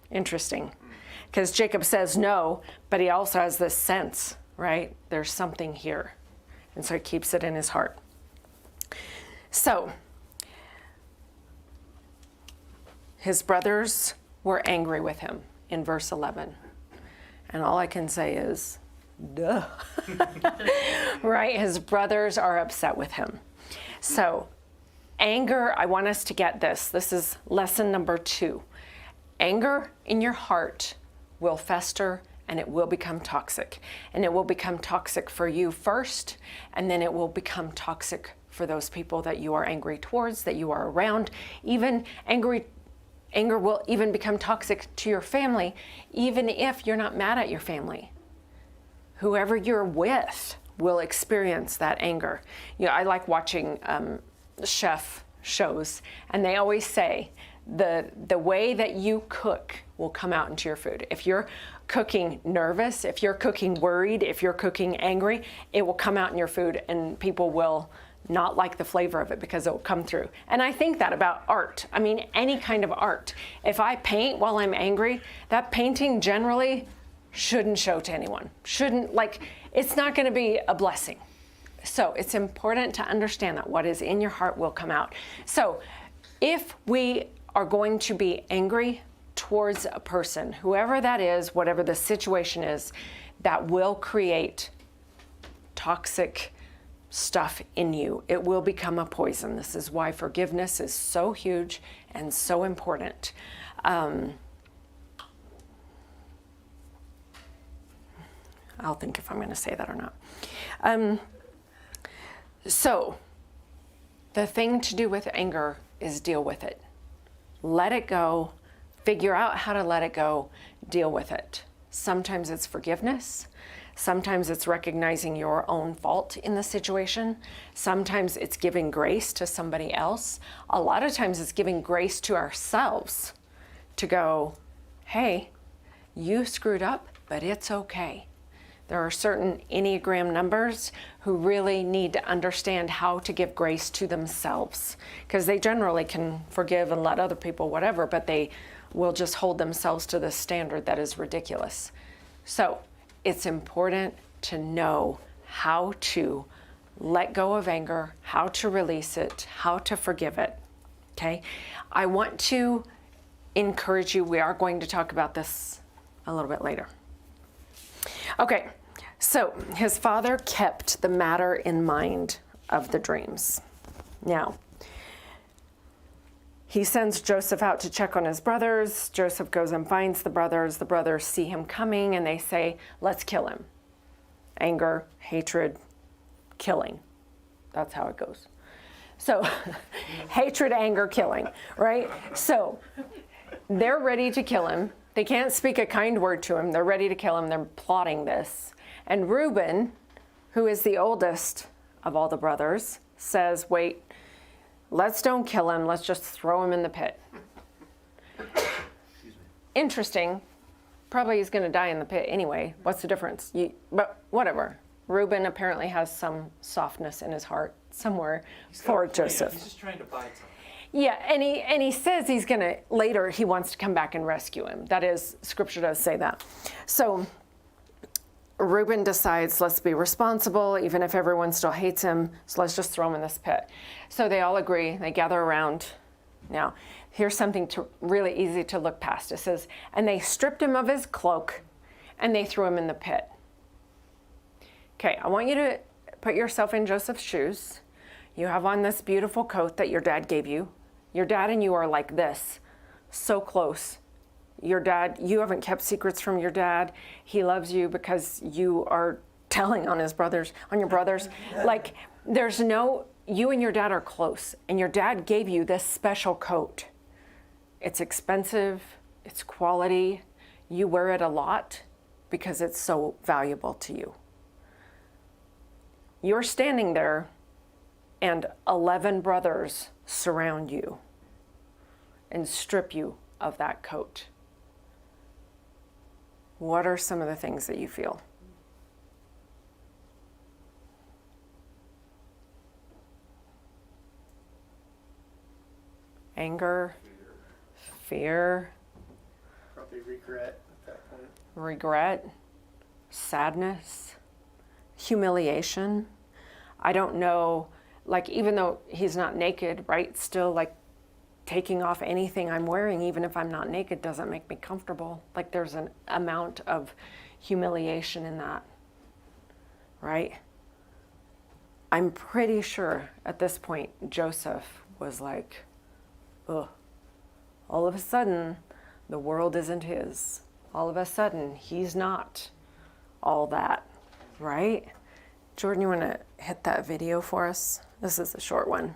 B: Interesting. Because Jacob says no, but he also has this sense, right? There's something here. And so he keeps it in his heart. So his brothers were angry with him in verse 11. And all I can say is, duh. Right? His brothers are upset with him. So anger, I want us to get this. This is lesson number 2. Anger in your heart will fester and it will become toxic. And it will become toxic for you first, and then it will become toxic for those people that you are angry towards, that you are around. Even anger will even become toxic to your family, even if you're not mad at your family. Whoever you're with will experience that anger. You know, I like watching chef shows, and they always say the way that you cook will come out into your food. If you're cooking nervous, if you're cooking worried, if you're cooking angry, it will come out in your food, and people will not like the flavor of it because it will come through. And I think that about art. I mean, any kind of art. If I paint while I'm angry, that painting generally shouldn't show to anyone. It's not going to be a blessing. So it's important to understand that what is in your heart will come out. So if we are going to be angry towards a person, whoever that is, whatever the situation is, that will create toxic stuff in you. It will become a poison. This is why forgiveness is so huge and so important. I'll think if I'm going to say that or not. So the thing to do with anger is deal with it. Let it go. Figure out how to let it go. Deal with it. Sometimes it's forgiveness. Sometimes it's recognizing your own fault in the situation. Sometimes it's giving grace to somebody else. A lot of times it's giving grace to ourselves to go, hey, you screwed up, but it's okay. There are certain Enneagram numbers who really need to understand how to give grace to themselves, because they generally can forgive and let other people whatever, but they will just hold themselves to this standard that is ridiculous. So it's important to know how to let go of anger, how to release it, how to forgive it, okay? I want to encourage you. We are going to talk about this a little bit later. Okay, so his father kept the matter in mind of the dreams. Now, he sends Joseph out to check on his brothers. Joseph goes and finds the brothers. The brothers see him coming and they say, let's kill him. Anger, hatred, killing. That's how it goes. So hatred, anger, killing, right? So they're ready to kill him. They can't speak a kind word to him. They're ready to kill him. They're plotting this. And Reuben, who is the oldest of all the brothers, says, wait, let's don't kill him. Let's just throw him in the pit. Interesting. Probably he's going to die in the pit anyway. What's the difference? But whatever. Reuben apparently has some softness in his heart somewhere for Joseph.
A: He's just trying to buy something.
B: Yeah, and he says he's going to, later he wants to come back and rescue him. That is, Scripture does say that. So Reuben decides, let's be responsible, even if everyone still hates him, so let's just throw him in this pit. So they all agree, they gather around. Now, here's something really easy to look past. It says, and they stripped him of his cloak, and they threw him in the pit. Okay, I want you to put yourself in Joseph's shoes. You have on this beautiful coat that your dad gave you. Your dad and you are like this, so close. Your dad, you haven't kept secrets from your dad. He loves you because you are telling on your brothers. Like, there's no you and your dad are close, and your dad gave you this special coat. It's expensive, it's quality, you wear it a lot because it's so valuable to you. You're standing there and 11 brothers surround you and strip you of that coat. What are some of the things that you feel? Anger, fear,
A: Probably regret at that point.
B: regret, sadness, humiliation. I don't know, like, even though he's not naked, right? Still, like, taking off anything I'm wearing, even if I'm not naked, doesn't make me comfortable. Like, there's an amount of humiliation in that, right? I'm pretty sure at this point, Joseph was like, ugh. All of a sudden, the world isn't his. All of a sudden, he's not all that, right? Jordan, you want to hit that video for us? This is a short one.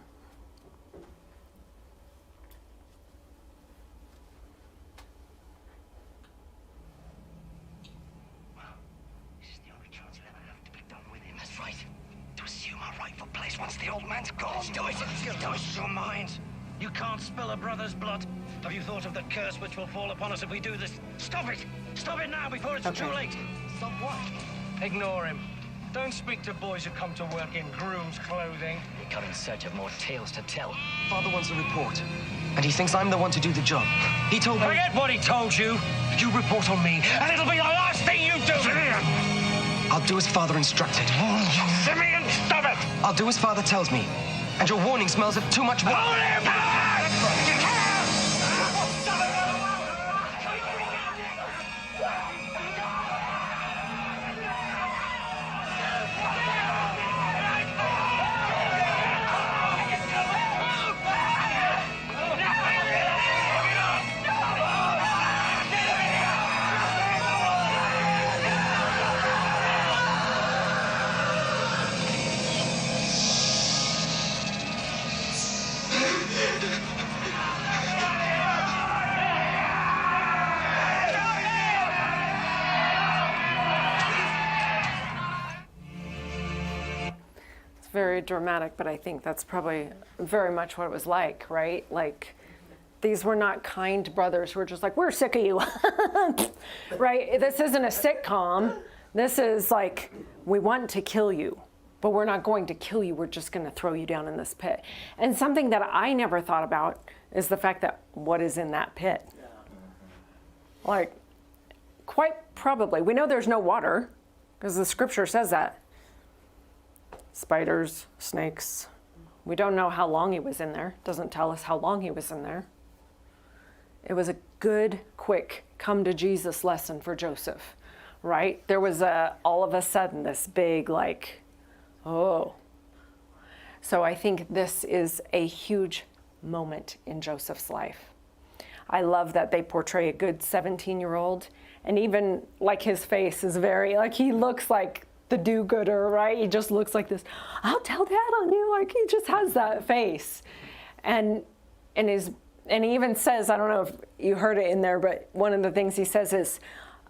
G: This is the only chance you'll ever have to be done with him. That's right. To assume our rightful place once the old man's gone. Do it. Don't your mind. You can't spill a brother's blood. Have you thought of the curse which will fall upon us if we do this? Stop it! Stop it now before it's too late! Stop what? Ignore him. Don't speak to boys who come to work in groom's clothing. We come in search of more tales to tell.
H: Father wants a report, and he thinks I'm the one to do the job. He told me...
G: Forget what he told you. You report on me, and it'll be the last thing you do. Simeon!
H: I'll do as Father instructed.
G: Simeon, stop it!
H: I'll do as Father tells me. And your warning smells of too much...
G: Hold him back!
B: Very dramatic, but I think that's probably very much what it was like, right? Like, these were not kind brothers who were just like, we're sick of you, right? This isn't a sitcom. This is like, we want to kill you, but we're not going to kill you. We're just going to throw you down in this pit. And something that I never thought about is the fact that what is in that pit? Like, quite probably, we know there's no water because the scripture says that. Spiders, snakes. We don't know how long he was in there. Doesn't tell us how long he was in there. It was a good, quick, come to Jesus lesson for Joseph, right? There was all of a sudden this big like, oh. So I think this is a huge moment in Joseph's life. I love that they portray a good 17-year-old, and even like his face is very, like he looks like the do-gooder, right? He just looks like this, I'll tell Dad on you, like he just has that face. And he even says, I don't know if you heard it in there, but one of the things he says is,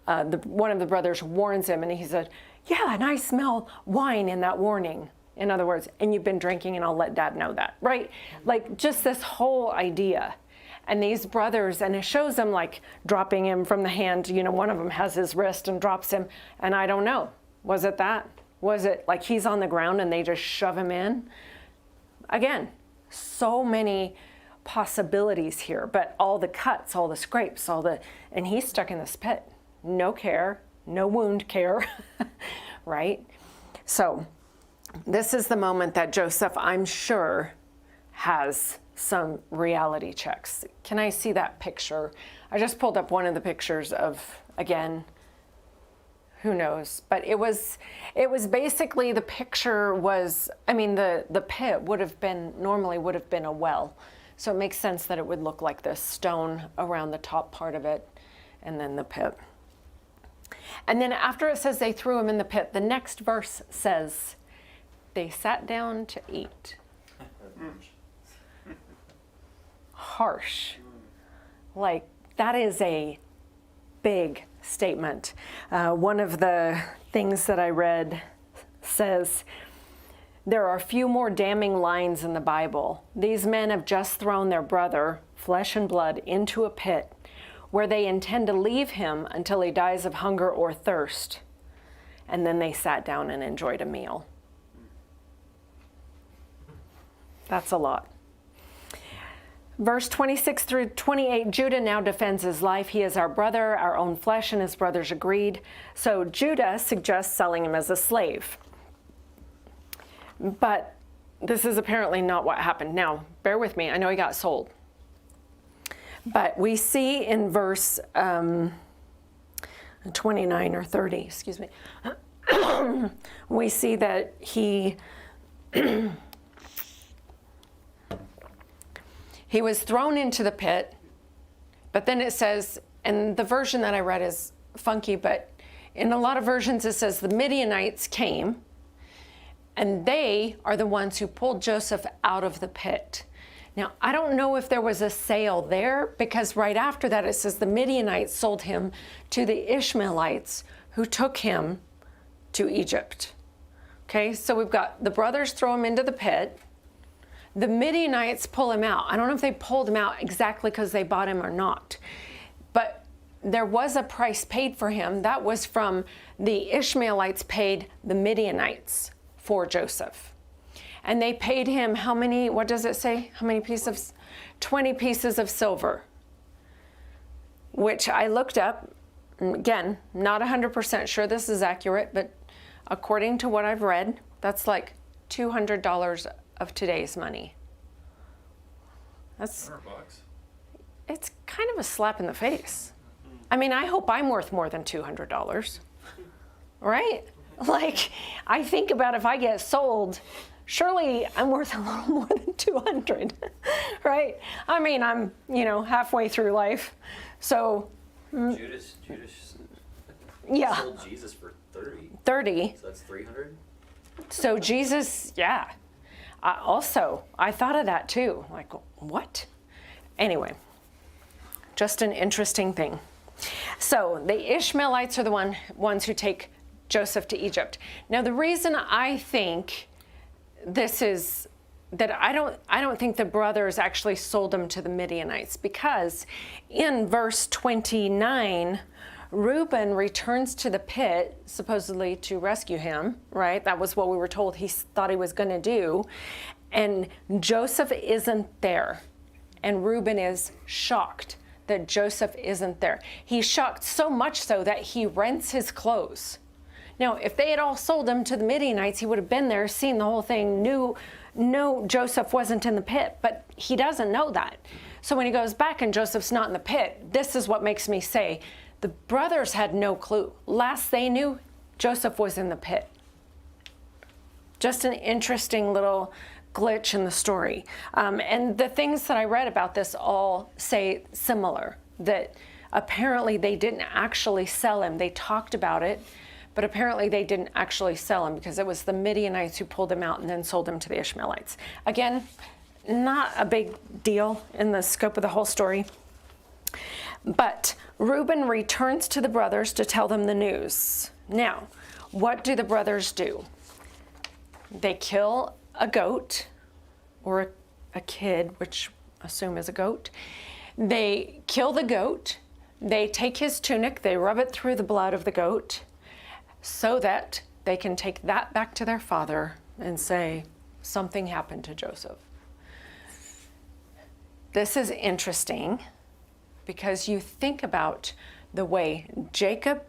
B: one of the brothers warns him, and he said, yeah, and I smell wine in that warning. In other words, and you've been drinking, and I'll let Dad know that, right? Like just this whole idea. And these brothers, and it shows them like dropping him from the hand, you know, one of them has his wrist and drops him, and I don't know. Was it that? Was it like he's on the ground and they just shove him in? Again, so many possibilities here, but all the cuts, all the scrapes, and he's stuck in this pit. No care, no wound care, right? So this is the moment that Joseph, I'm sure, has some reality checks. Can I see that picture? I just pulled up one of the pictures of, again, who knows? But it was basically, the picture was, I mean, the pit normally would have been a well. So it makes sense that it would look like this stone around the top part of it, and then the pit. And then after it says they threw him in the pit, the next verse says, they sat down to eat. Harsh. Like, that is a big statement. One of the things that I read says, there are few more damning lines in the Bible. These men have just thrown their brother, flesh and blood, into a pit where they intend to leave him until he dies of hunger or thirst. And then they sat down and enjoyed a meal. That's a lot. Verse 26 through 28, Judah now defends his life. He is our brother, our own flesh, and his brothers agreed. So Judah suggests selling him as a slave. But this is apparently not what happened. Now, bear with me. I know he got sold. But we see in verse 29 or 30, excuse me, we see that he was thrown into the pit, but then it says, and the version that I read is funky, but in a lot of versions it says the Midianites came, and they are the ones who pulled Joseph out of the pit. Now, I don't know if there was a sale there, because right after that it says the Midianites sold him to the Ishmaelites who took him to Egypt. Okay, so we've got the brothers throw him into the pit. The Midianites pull him out. I don't know if they pulled him out exactly because they bought him or not, but there was a price paid for him. That was from the Ishmaelites paid the Midianites for Joseph. And they paid him how many, what does it say? How many pieces? 20 pieces of silver, which I looked up. Again, not 100% sure this is accurate, but according to what I've read, that's like $200 of today's money. That's
E: $100.
B: It's kind of a slap in the face. I mean, I hope I'm worth more than $200, right? Like, I think about if I get sold, surely I'm worth a little more than 200, right? I mean, I'm, halfway through life. So,
I: Judas
B: yeah.
I: sold Jesus for 30.
B: 30.
I: So that's 300?
B: So Jesus, yeah. I thought of that too. Like, what? Anyway, just an interesting thing. So the Ishmaelites are the ones who take Joseph to Egypt. Now, the reason I think this is that I don't think the brothers actually sold him to the Midianites, because in verse 29, Reuben returns to the pit, supposedly to rescue him, right? That was what we were told he thought he was going to do. And Joseph isn't there. And Reuben is shocked that Joseph isn't there. He's shocked so much so that he rents his clothes. Now, if they had all sold him to the Midianites, he would have been there, seen the whole thing, knew Joseph wasn't in the pit, but he doesn't know that. So when he goes back and Joseph's not in the pit, this is what makes me say, the brothers had no clue. Last they knew, Joseph was in the pit. Just an interesting little glitch in the story. And the things that I read about this all say similar, that apparently they didn't actually sell him. They talked about it, but apparently they didn't actually sell him, because it was the Midianites who pulled him out and then sold him to the Ishmaelites. Again, not a big deal in the scope of the whole story. But Reuben returns to the brothers to tell them the news. Now, what do the brothers do? They kill a goat, or a kid, which I assume is a goat. They kill the goat. They take his tunic. They rub it through the blood of the goat so that they can take that back to their father and say, something happened to Joseph. This is interesting, because you think about the way Jacob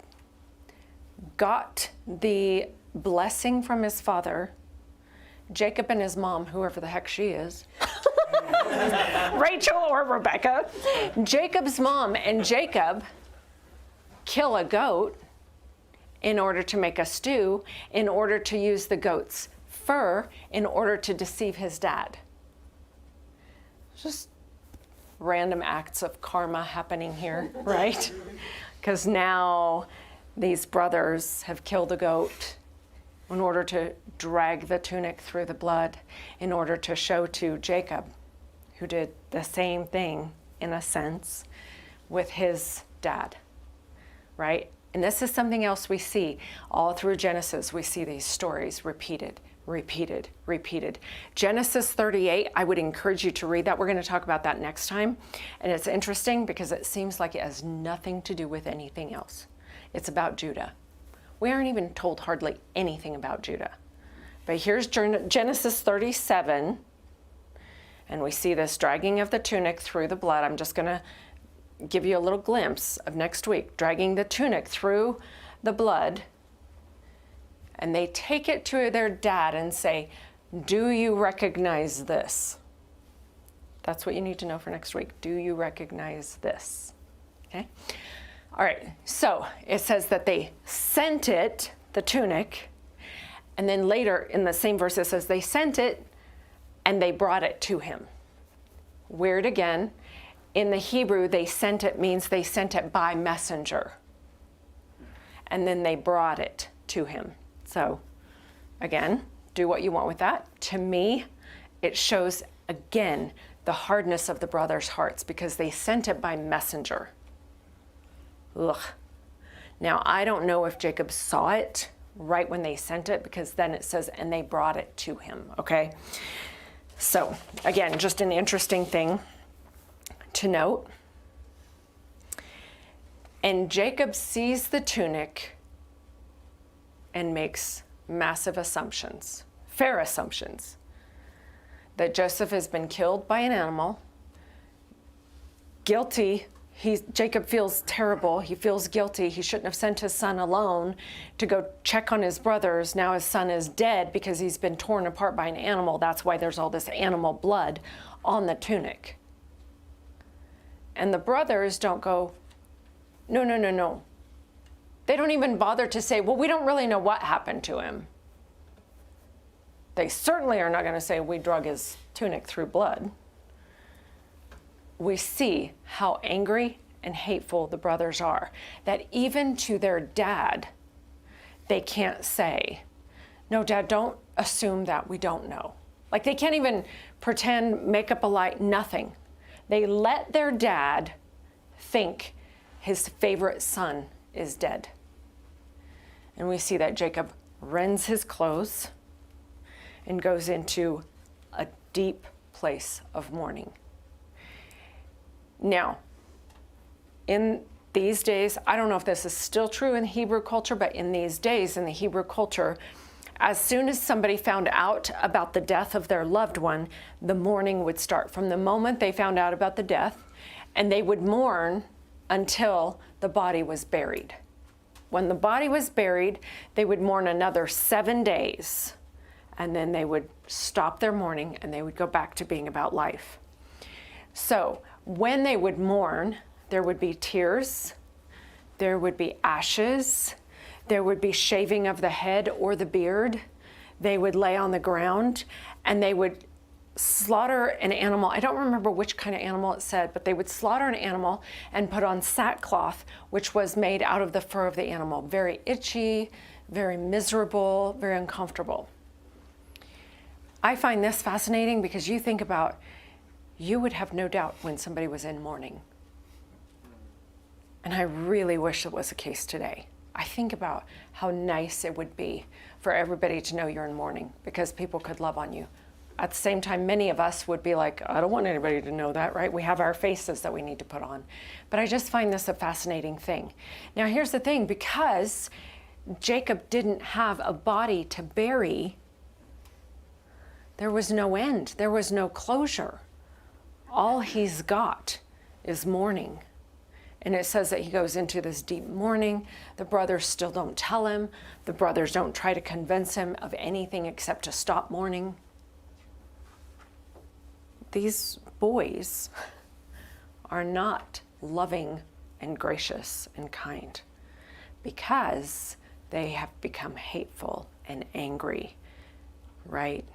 B: got the blessing from his father. Jacob and his mom, whoever the heck she is, Rachel or Rebecca, Jacob's mom and Jacob kill a goat in order to make a stew, in order to use the goat's fur, in order to deceive his dad. Just random acts of karma happening here, right? Because now these brothers have killed a goat, in order to drag the tunic through the blood, in order to show to Jacob, who did the same thing in a sense with his dad, right? And this is something else we see all through Genesis. We see these stories repeated. Genesis 38, I would encourage you to read that. We're going to talk about that next time. And it's interesting because it seems like it has nothing to do with anything else. It's about Judah. We aren't even told hardly anything about Judah. But here's Genesis 37, and we see this dragging of the tunic through the blood. I'm just going to give you a little glimpse of next week, dragging the tunic through the blood. And they take it to their dad and say, do you recognize this? That's what you need to know for next week. Do you recognize this? Okay. All right. So it says that they sent it, the tunic, and then later in the same verse it says they sent it and they brought it to him. Weird again. In the Hebrew, they sent it means they sent it by messenger. And then they brought it to him. So, again, do what you want with that. To me, it shows, again, the hardness of the brothers' hearts because they sent it by messenger. Ugh. Now, I don't know if Jacob saw it right when they sent it because then it says, and they brought it to him, okay? So, again, just an interesting thing to note. And Jacob sees the tunic and makes massive assumptions, fair assumptions, that Joseph has been killed by an animal, guilty. Jacob feels terrible. He feels guilty. He shouldn't have sent his son alone to go check on his brothers. Now his son is dead because he's been torn apart by an animal. That's why there's all this animal blood on the tunic. And the brothers don't go, no. They don't even bother to say, well, we don't really know what happened to him. They certainly are not going to say we drug his tunic through blood. We see how angry and hateful the brothers are, that even to their dad, they can't say, no, Dad, don't assume that we don't know. Like they can't even pretend, make up a lie, nothing. They let their dad think his favorite son is dead. And we see that Jacob rends his clothes and goes into a deep place of mourning. Now, in these days, I don't know if this is still true in Hebrew culture, but in these days, in the Hebrew culture, as soon as somebody found out about the death of their loved one, the mourning would start from the moment they found out about the death, and they would mourn until the body was buried. When the body was buried, they would mourn another 7 days, and then they would stop their mourning and they would go back to being about life. So when they would mourn, there would be tears, there would be ashes, there would be shaving of the head or the beard. They would lay on the ground and they would slaughter an animal. I don't remember which kind of animal it said, but they would slaughter an animal and put on sackcloth, which was made out of the fur of the animal. Very itchy, very miserable, very uncomfortable. I find this fascinating because you think about, you would have no doubt when somebody was in mourning. And I really wish it was the case today. I think about how nice it would be for everybody to know you're in mourning because people could love on you. At the same time, many of us would be like, I don't want anybody to know that, right? We have our faces that we need to put on. But I just find this a fascinating thing. Now, here's the thing. Because Jacob didn't have a body to bury, there was no end. There was no closure. All he's got is mourning. And it says that he goes into this deep mourning. The brothers still don't tell him. The brothers don't try to convince him of anything except to stop mourning. These boys are not loving and gracious and kind because they have become hateful and angry, right?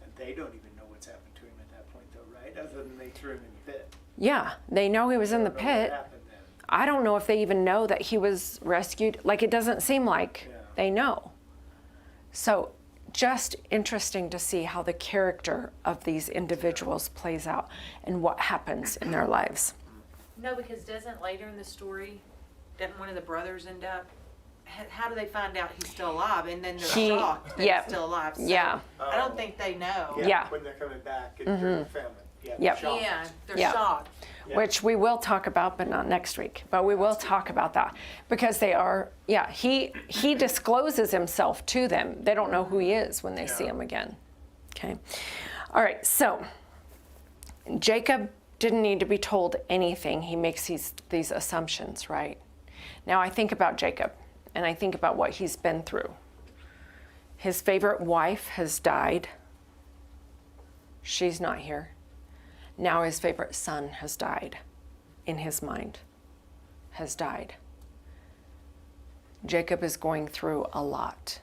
A: And they don't even know what's happened to him at that point, though, right? Other than they threw him in the pit.
B: Yeah, they know he was in the pit. I don't know if they even know that he was rescued. Like, it doesn't seem like they know. So just interesting to see how the character of these individuals plays out and what happens in their lives.
D: No, because doesn't later in the story, doesn't one of the brothers end up, how do they find out he's still alive? And then they're shocked that he's still alive. So
B: Yeah.
D: I don't think they know.
B: Yeah.
J: When they're coming back and they're in the family. Yeah.
B: Yep.
J: shocked.
D: Yeah, they're
B: Yeah.
D: shocked.
B: Which we will talk about, but not next week. But we will talk about that because they are, he discloses himself to them. They don't know who he is when they see him again. Okay. All right. So Jacob didn't need to be told anything. He makes these assumptions, right? Now I think about Jacob and I think about what he's been through. His favorite wife has died. She's not here. Now his favorite son has died, in his mind, has died. Jacob is going through a lot.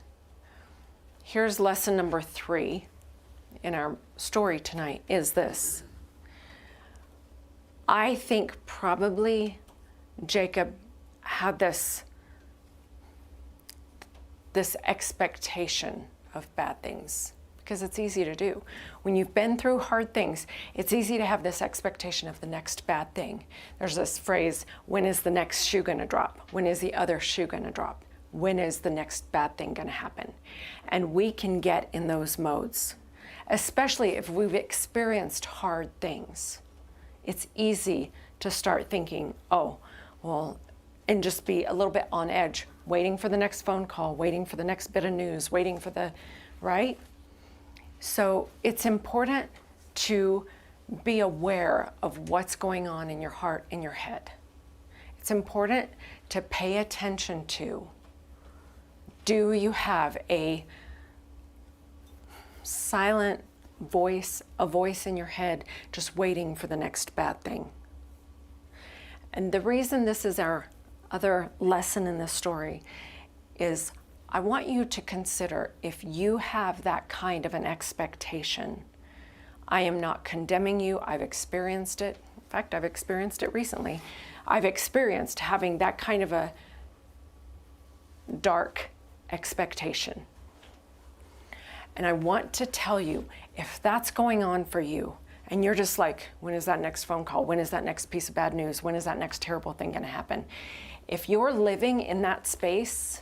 B: Here's lesson number 3 in our story tonight is this. I think probably Jacob had this expectation of bad things. Because it's easy to do. When you've been through hard things, it's easy to have this expectation of the next bad thing. There's this phrase, when is the next shoe gonna drop? When is the other shoe gonna drop? When is the next bad thing gonna happen? And we can get in those modes, especially if we've experienced hard things. It's easy to start thinking, oh, well, and just be a little bit on edge, waiting for the next phone call, waiting for the next bit of news, waiting for the, right? So it's important to be aware of what's going on in your heart, in your head. It's important to pay attention to, do you have a silent voice, a voice in your head just waiting for the next bad thing? And the reason this is our other lesson in this story is I want you to consider if you have that kind of an expectation. I am not condemning you. I've experienced it. In fact, I've experienced it recently. I've experienced having that kind of a dark expectation. And I want to tell you, if that's going on for you, and you're just like, when is that next phone call? When is that next piece of bad news? When is that next terrible thing going to happen? If you're living in that space,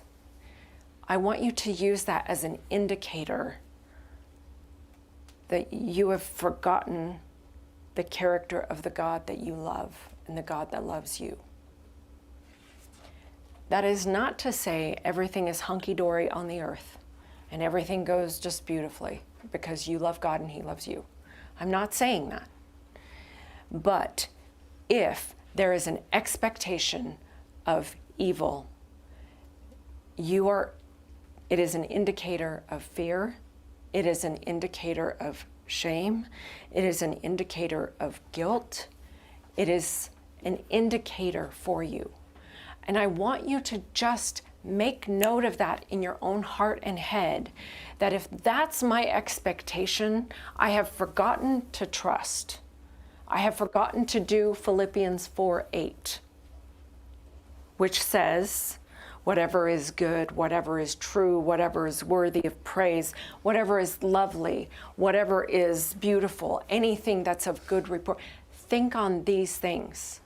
B: I want you to use that as an indicator that you have forgotten the character of the God that you love and the God that loves you. That is not to say everything is hunky-dory on the earth and everything goes just beautifully because you love God and He loves you. I'm not saying that. But if there is an expectation of evil, it is an indicator of fear. It is an indicator of shame. It is an indicator of guilt. It is an indicator for you. And I want you to just make note of that in your own heart and head, that if that's my expectation, I have forgotten to trust. I have forgotten to do Philippians 4:8, which says, whatever is good, whatever is true, whatever is worthy of praise, whatever is lovely, whatever is beautiful, anything that's of good report, think on these things.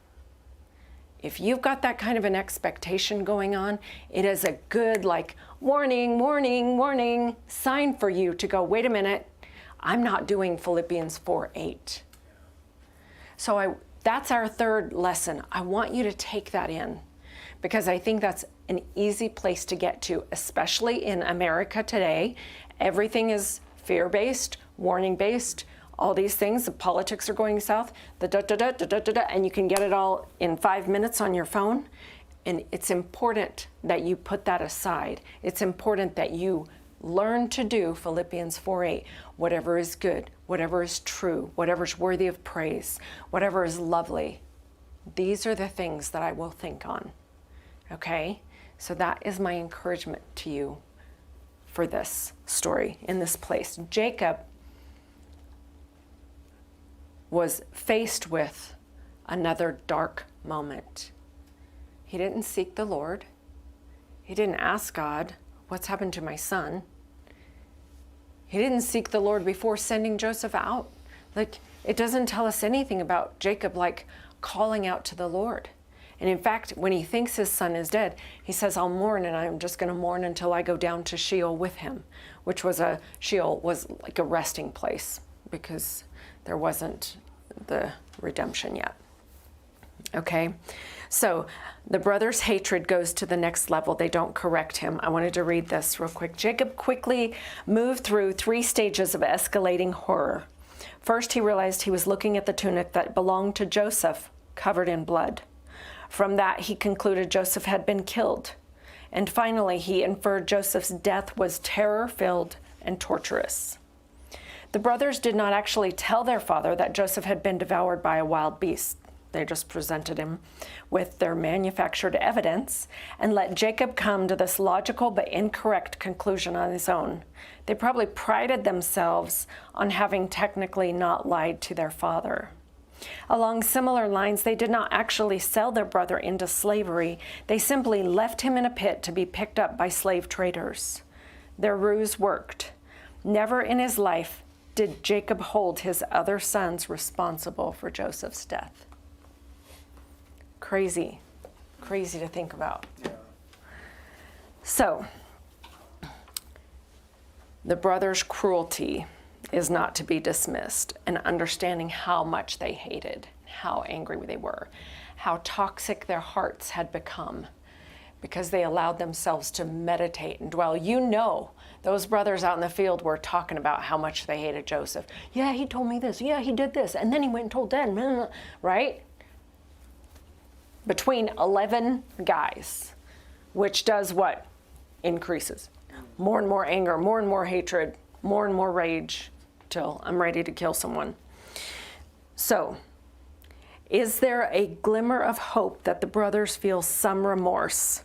B: If you've got that kind of an expectation going on, it is a good, like, warning, warning, warning sign for you to go, wait a minute, I'm not doing Philippians 4:8. So that's our third lesson. I want you to take that in because I think that's an easy place to get to, especially in America today. Everything is fear-based, warning-based, all these things. The politics are going south, and you can get it all in 5 minutes on your phone. And it's important that you put that aside. It's important that you learn to do Philippians 4:8. Whatever is good, whatever is true, whatever is worthy of praise, whatever is lovely. These are the things that I will think on. Okay? So that is my encouragement to you for this story in this place. Jacob was faced with another dark moment. He didn't seek the Lord. He didn't ask God, what's happened to my son? He didn't seek the Lord before sending Joseph out. Like, it doesn't tell us anything about Jacob, like, calling out to the Lord. And in fact, when he thinks his son is dead, he says, I'll mourn, and I'm just going to mourn until I go down to Sheol with him, which was Sheol was like a resting place because there wasn't the redemption yet. Okay, so the brothers' hatred goes to the next level. They don't correct him. I wanted to read this real quick. Jacob quickly moved through 3 stages of escalating horror. First, he realized he was looking at the tunic that belonged to Joseph, covered in blood. From that, he concluded Joseph had been killed. And finally, he inferred Joseph's death was terror-filled and torturous. The brothers did not actually tell their father that Joseph had been devoured by a wild beast. They just presented him with their manufactured evidence and let Jacob come to this logical but incorrect conclusion on his own. They probably prided themselves on having technically not lied to their father. Along similar lines, they did not actually sell their brother into slavery. They simply left him in a pit to be picked up by slave traders. Their ruse worked. Never in his life did Jacob hold his other sons responsible for Joseph's death. Crazy to think about.
J: Yeah.
B: So, the brothers' cruelty is not to be dismissed, and understanding how much they hated, how angry they were, how toxic their hearts had become because they allowed themselves to meditate and dwell. You know, those brothers out in the field were talking about how much they hated Joseph. Yeah, he told me this. Yeah, he did this. And then he went and told Dad, right? Between 11 guys, which does what? Increases. More and more anger, more and more hatred, more and more rage, till I'm ready to kill someone. So, is there a glimmer of hope that the brothers feel some remorse?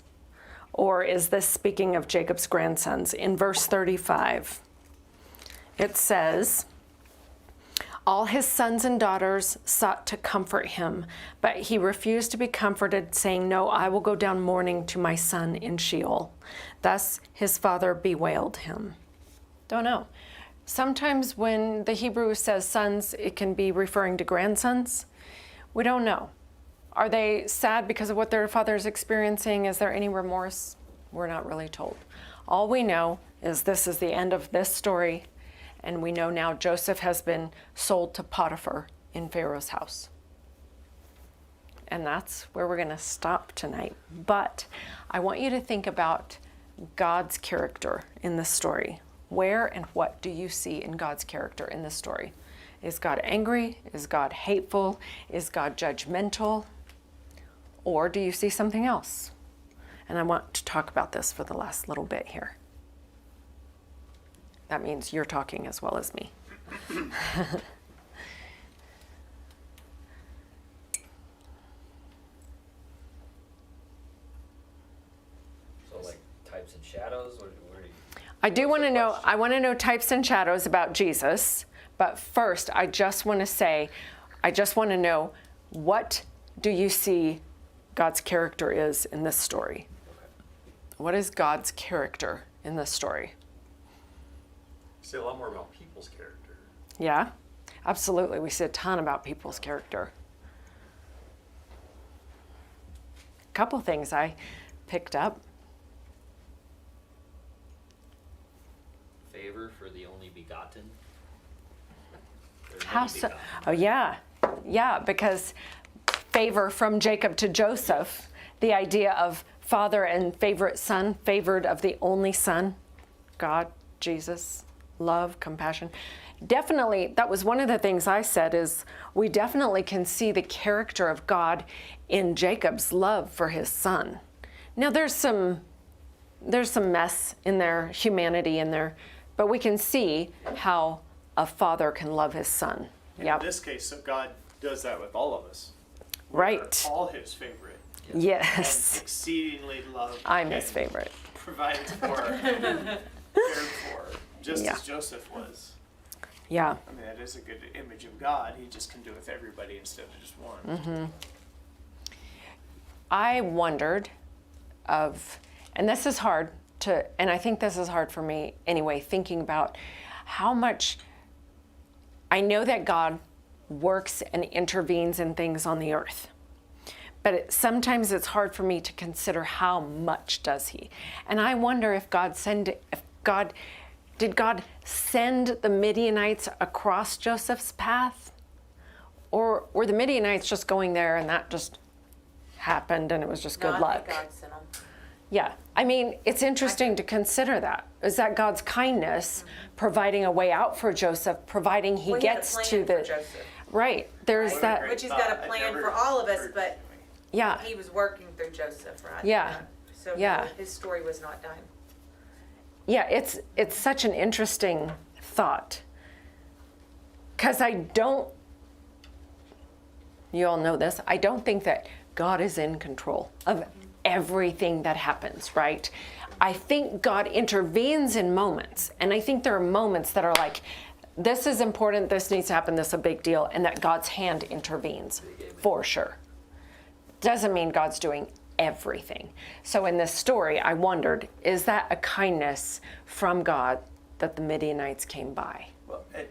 B: Or is this speaking of Jacob's grandsons? In verse 35, it says, all his sons and daughters sought to comfort him, but he refused to be comforted, saying, no, I will go down mourning to my son in Sheol. Thus his father bewailed him. Don't know. Sometimes when the Hebrew says sons, it can be referring to grandsons. We don't know. Are they sad because of what their father is experiencing? Is there any remorse? We're not really told. All we know is this is the end of this story. And we know now Joseph has been sold to Potiphar in Pharaoh's house. And that's where we're going to stop tonight. But I want you to think about God's character in this story. Where and what do you see in God's character in this story? Is God angry? Is God hateful? Is God judgmental? Or do you see something else? And I want to talk about this for the last little bit here. That means you're talking as well as me.
I: So like types and shadows? Where do you...
B: I do want to know, I want to know types and shadows about Jesus. But first, I just want to know, what do you see God's character is in this story? What is God's character in this story?
E: See a lot more about people's character.
B: Yeah, absolutely. We see a ton about people's character. A couple things I picked up.
I: Favor for the only begotten.
B: How so? Oh, yeah. Yeah, because favor from Jacob to Joseph, the idea of father and favorite son, favored of the only son, God, Jesus, love, compassion. Definitely, that was one of the things I said is we definitely can see the character of God in Jacob's love for his son. Now, there's some mess in their humanity in there, but we can see how a father can love his son.
J: In this case, so God does that with all of us.
B: Right.
J: We're all his favorite.
B: Yes.
J: And exceedingly loved.
B: I'm his favorite.
J: Provided for, cared for, just as Joseph was.
B: Yeah.
J: I mean, that is a good image of God. He just can do it with everybody instead of just one.
B: Mm-hmm. I wondered and this is hard and I think this is hard for me anyway, thinking about how much I know that God works and intervenes in things on the earth. But sometimes it's hard for me to consider how much does he. And I wonder if did God send the Midianites across Joseph's path? Or were the Midianites just going there and that just happened and it was just good
D: I
B: luck?
D: think God sent them.
B: Yeah, I mean, it's interesting to consider that. Is that God's kindness providing a way out for Joseph, providing he
D: Well, he had a
B: gets
D: plan
B: to
D: for
B: the...
D: Joseph.
B: Right, there's
J: What a
B: that...
J: great
D: Which he's got a
J: thought. I
D: plan
J: never
D: for all of us,
J: heard
D: but
J: that.
B: Yeah,
D: he was working through Joseph, right?
B: Yeah.
D: So
B: Yeah.
D: his story was not done.
B: yeah, it's such an interesting thought. Because you all know this, I don't think that God is in control of everything that happens, right? I think God intervenes in moments, and I think there are moments that are like, this is important, this needs to happen, this is a big deal, and that God's hand intervenes, for sure. Doesn't mean God's doing everything. So in this story, I wondered, is that a kindness from God that the Midianites came by?
A: Well, and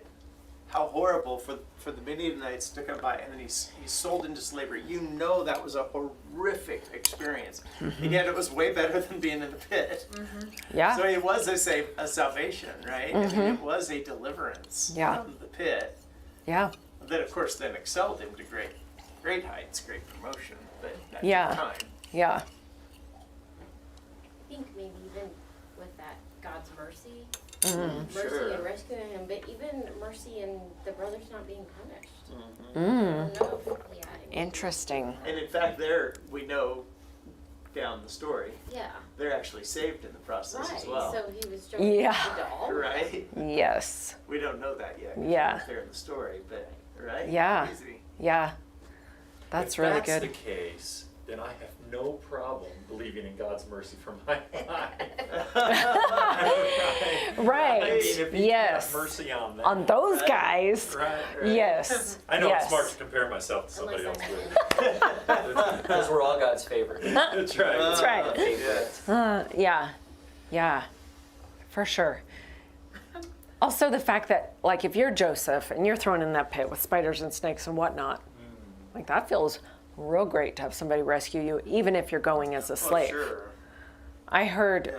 A: how horrible for the Midianites to come by, and then he's sold into slavery. You know that was a horrific experience, and yet it was way better than being in the pit.
B: Yeah.
A: So it was a salvation, right? I mean, it was a deliverance
B: Yeah.
A: from the pit.
B: Yeah.
A: That, of course, then excelled him to great heights, great promotion. But that
B: Yeah.
A: took time.
B: Yeah.
F: I think maybe even with that, God's mercy,
B: Mm.
F: mercy
A: Sure.
F: and rescuing him, but even mercy in the brothers not being punished.
B: Mm.
F: I don't know if he had any.
B: Interesting.
A: And in fact, we know down the story,
F: Yeah,
A: they're actually saved in the process
F: right.
A: as well.
F: So he was jumping
B: Yeah.
F: into all.
A: Right?
B: Yes.
A: We don't know that yet. 'Cause
B: Yeah.
A: it's there in the story, but right?
B: Yeah.
A: Easy.
B: Yeah. That's
E: If
B: really
E: that's
B: good.
E: the case, then I have no problem believing in God's mercy for my life.
B: Right.
E: I mean, if he
B: Yes.
E: have mercy on them.
B: On those guys.
E: Right.
B: Yes.
E: I know
B: yes.
E: it's smart to compare myself to somebody else
F: Unless
E: with.
I: Because we're all God's favorite.
E: That's right.
B: That's right.
I: Favorite.
B: Yeah. Yeah. For sure. Also the fact that, like, if you're Joseph and you're thrown in that pit with spiders and snakes and whatnot, like, that feels real great to have somebody rescue you, even if you're going as a slave.
A: Oh, sure.
B: I heard,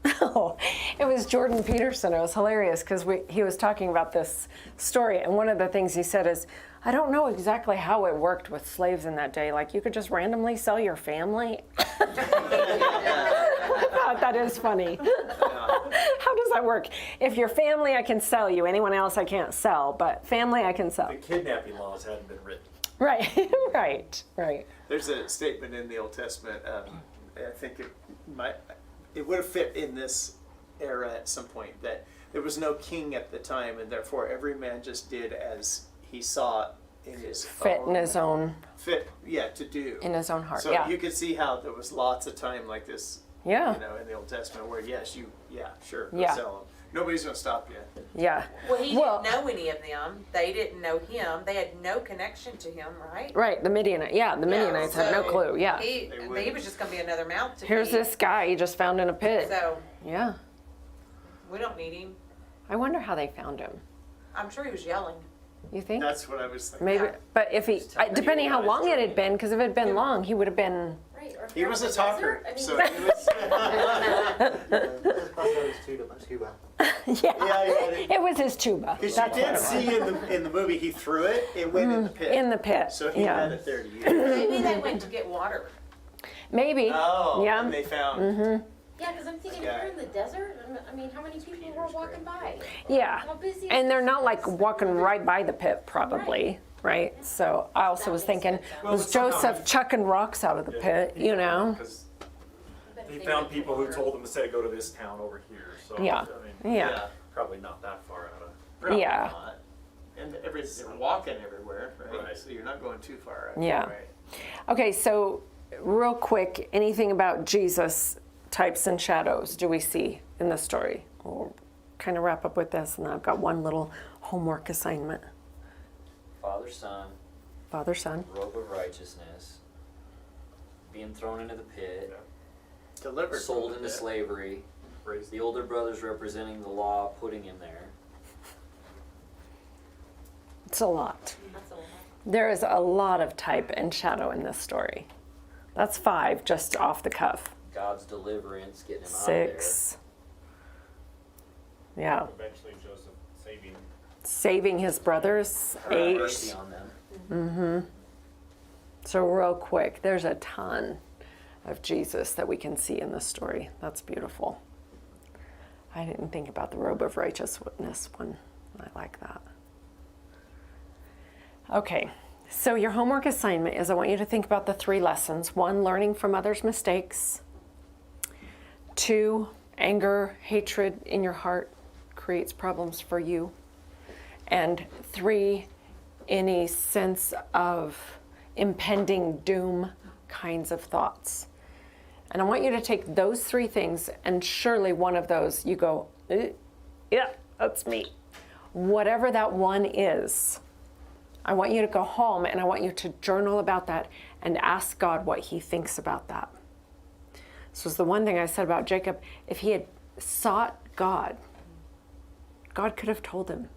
A: Yeah.
B: oh, it was Jordan Peterson. It was hilarious because he was talking about this story, and one of the things he said is, I don't know exactly how it worked with slaves in that day. Like, you could just randomly sell your family. I thought that is funny. How does that work? If you're family, I can sell you. Anyone else, I can't sell. But family, I can sell.
E: The kidnapping laws hadn't been written.
B: Right, right.
A: There's a statement in the Old Testament. I think it would have fit in this era at some point, that there was no king at the time, and therefore every man just did as he saw in his
B: Fit in his own,
A: to do.
B: in his own heart.
A: So
B: Yeah.
A: you could see how there was lots of time like this,
B: Yeah.
A: in the Old Testament where sure, go
B: Yeah.
A: sell them. Nobody's gonna stop you.
B: Yeah.
D: Well, he
B: Well-
D: didn't know any of them. They didn't know him. They had no connection to him, right?
B: Right, the Midianites had no
D: so
B: clue. Yeah.
D: He
A: wouldn't.
D: was just going to be another mouth to
B: Here's
D: feed.
B: this guy he just found in a pit.
D: So
B: Yeah.
D: we don't need him.
B: I wonder how they found him.
D: I'm sure he was yelling.
B: You think?
A: That's what I was thinking.
B: Maybe,
D: Yeah.
B: but if he,
I: Just tell me
B: depending
I: you
B: how
I: guys
B: long it
I: join.
B: had been, because if it had been long, he would have been.
F: Right. Or if
A: He
F: you're
A: was
F: out
A: a
F: in the
A: talker,
F: desert, I mean,
A: so he was.
B: Yeah. It was his tuba.
A: Because
B: That's
A: you
B: what
A: did
B: it was.
A: see in the movie he threw it. It went in the pit.
B: In the pit.
A: So he
B: yeah.
A: had it there to use.
D: Maybe they went to get water.
B: Maybe.
A: Oh,
B: Yeah.
A: and they found.
F: Yeah, because I'm thinking
A: Yeah.
F: if you're in the desert, I mean, how many people were walking by?
B: Yeah.
F: How busy is
B: And they're
F: this
B: not like
F: place?
B: walking right by the pit, probably. Right. So I also was thinking,
E: Well,
B: was
E: but somehow
B: Joseph chucking rocks out of the pit? You know.
E: Because
F: But if
E: he
F: they
E: found
F: went to
E: people who
F: water-
E: told him to say, go to this town over here. So,
B: Yeah.
E: I mean,
B: Yeah.
E: probably not that far out of.
A: Probably
B: Yeah.
A: not. And they're walking everywhere, right?
E: Right.
A: So you're not going too far out.
B: Yeah.
A: Right?
B: Okay. So real quick, anything about Jesus types and shadows do we see in the story? We'll kind of wrap up with this, and then I've got one little homework assignment.
I: Father, Son,
B: Father, Son.
I: robe of righteousness, being thrown into the pit,
A: Delivered.
I: sold
A: from
I: into
A: the pit.
I: slavery, The older brothers representing the law, putting him there.
B: It's a lot.
F: That's a lot.
B: There is a lot of type and shadow in this story. That's 5 just off the cuff.
I: God's deliverance, getting him
B: 6. Yeah.
J: Eventually Joseph
B: Saving his brothers.
I: out there.
B: 8.
I: Mercy on them.
B: Mm-hmm. So real quick, there's a ton of Jesus that we can see in this story. That's beautiful. I didn't think about the robe of righteousness one. I like that. Okay, so your homework assignment is I want you to think about the 3 lessons. 1, learning from others' mistakes. 2, anger, hatred in your heart creates problems for you. And 3, any sense of impending doom kinds of thoughts. And I want you to take those 3 things, and surely one of those you go, yeah, that's me. Whatever that one is, I want you to go home and I want you to journal about that and ask God what he thinks about that. This was the one thing I said about Jacob. If he had sought God, God could have told him,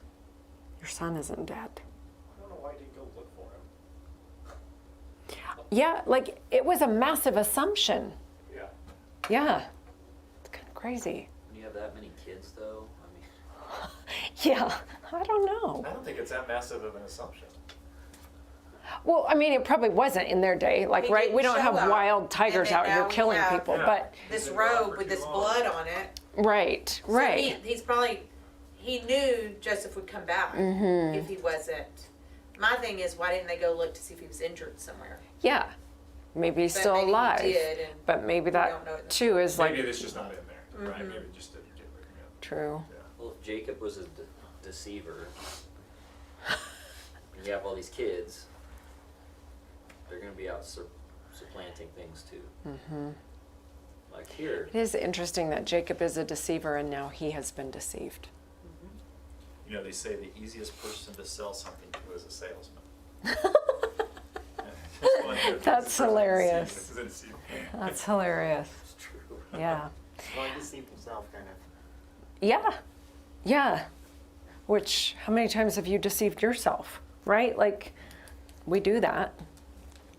B: your son isn't dead.
E: I don't know why he didn't go look for him.
B: Yeah, like it was a massive assumption.
E: Yeah.
B: Yeah, it's kind of crazy.
I: When you have that many kids, though, I mean,
B: Yeah, I don't know.
E: I don't think it's that massive of an assumption.
B: Well, I mean, it probably wasn't in their day. Like,
D: He
B: right?
D: didn't
B: We don't
D: show
B: have
D: up.
B: wild tigers
D: And
B: out
D: then
B: here
D: now we
B: killing
D: have-
B: people,
E: Yeah.
B: but
D: This robe with this blood on it.
B: right,
D: So
B: right.
D: he's probably, he knew Joseph would come back
B: Mm-hmm.
D: if he wasn't. My thing is, why didn't they go look to see if he was injured somewhere?
B: Yeah, maybe he's
D: But
B: still
D: maybe he
B: alive.
D: did, and
B: But maybe
D: we
B: that
D: don't know that.
B: too is like
E: Maybe it's just not in there, right? Maybe it just didn't get written out.
B: true.
I: well, if Jacob was a deceiver, and you have all these kids, they're going to be out supplanting things too.
B: Mm-hmm.
I: Like here,
B: It is interesting that Jacob is a deceiver and now he has been deceived.
E: You know, they say the easiest person to sell something to is a salesman.
B: That's hilarious.
E: It's
B: That's hilarious.
I: it's true.
B: Yeah.
J: Well, he deceived himself, kind of.
B: Yeah. Yeah. Which, how many times have you deceived yourself? Right? Like, we do that.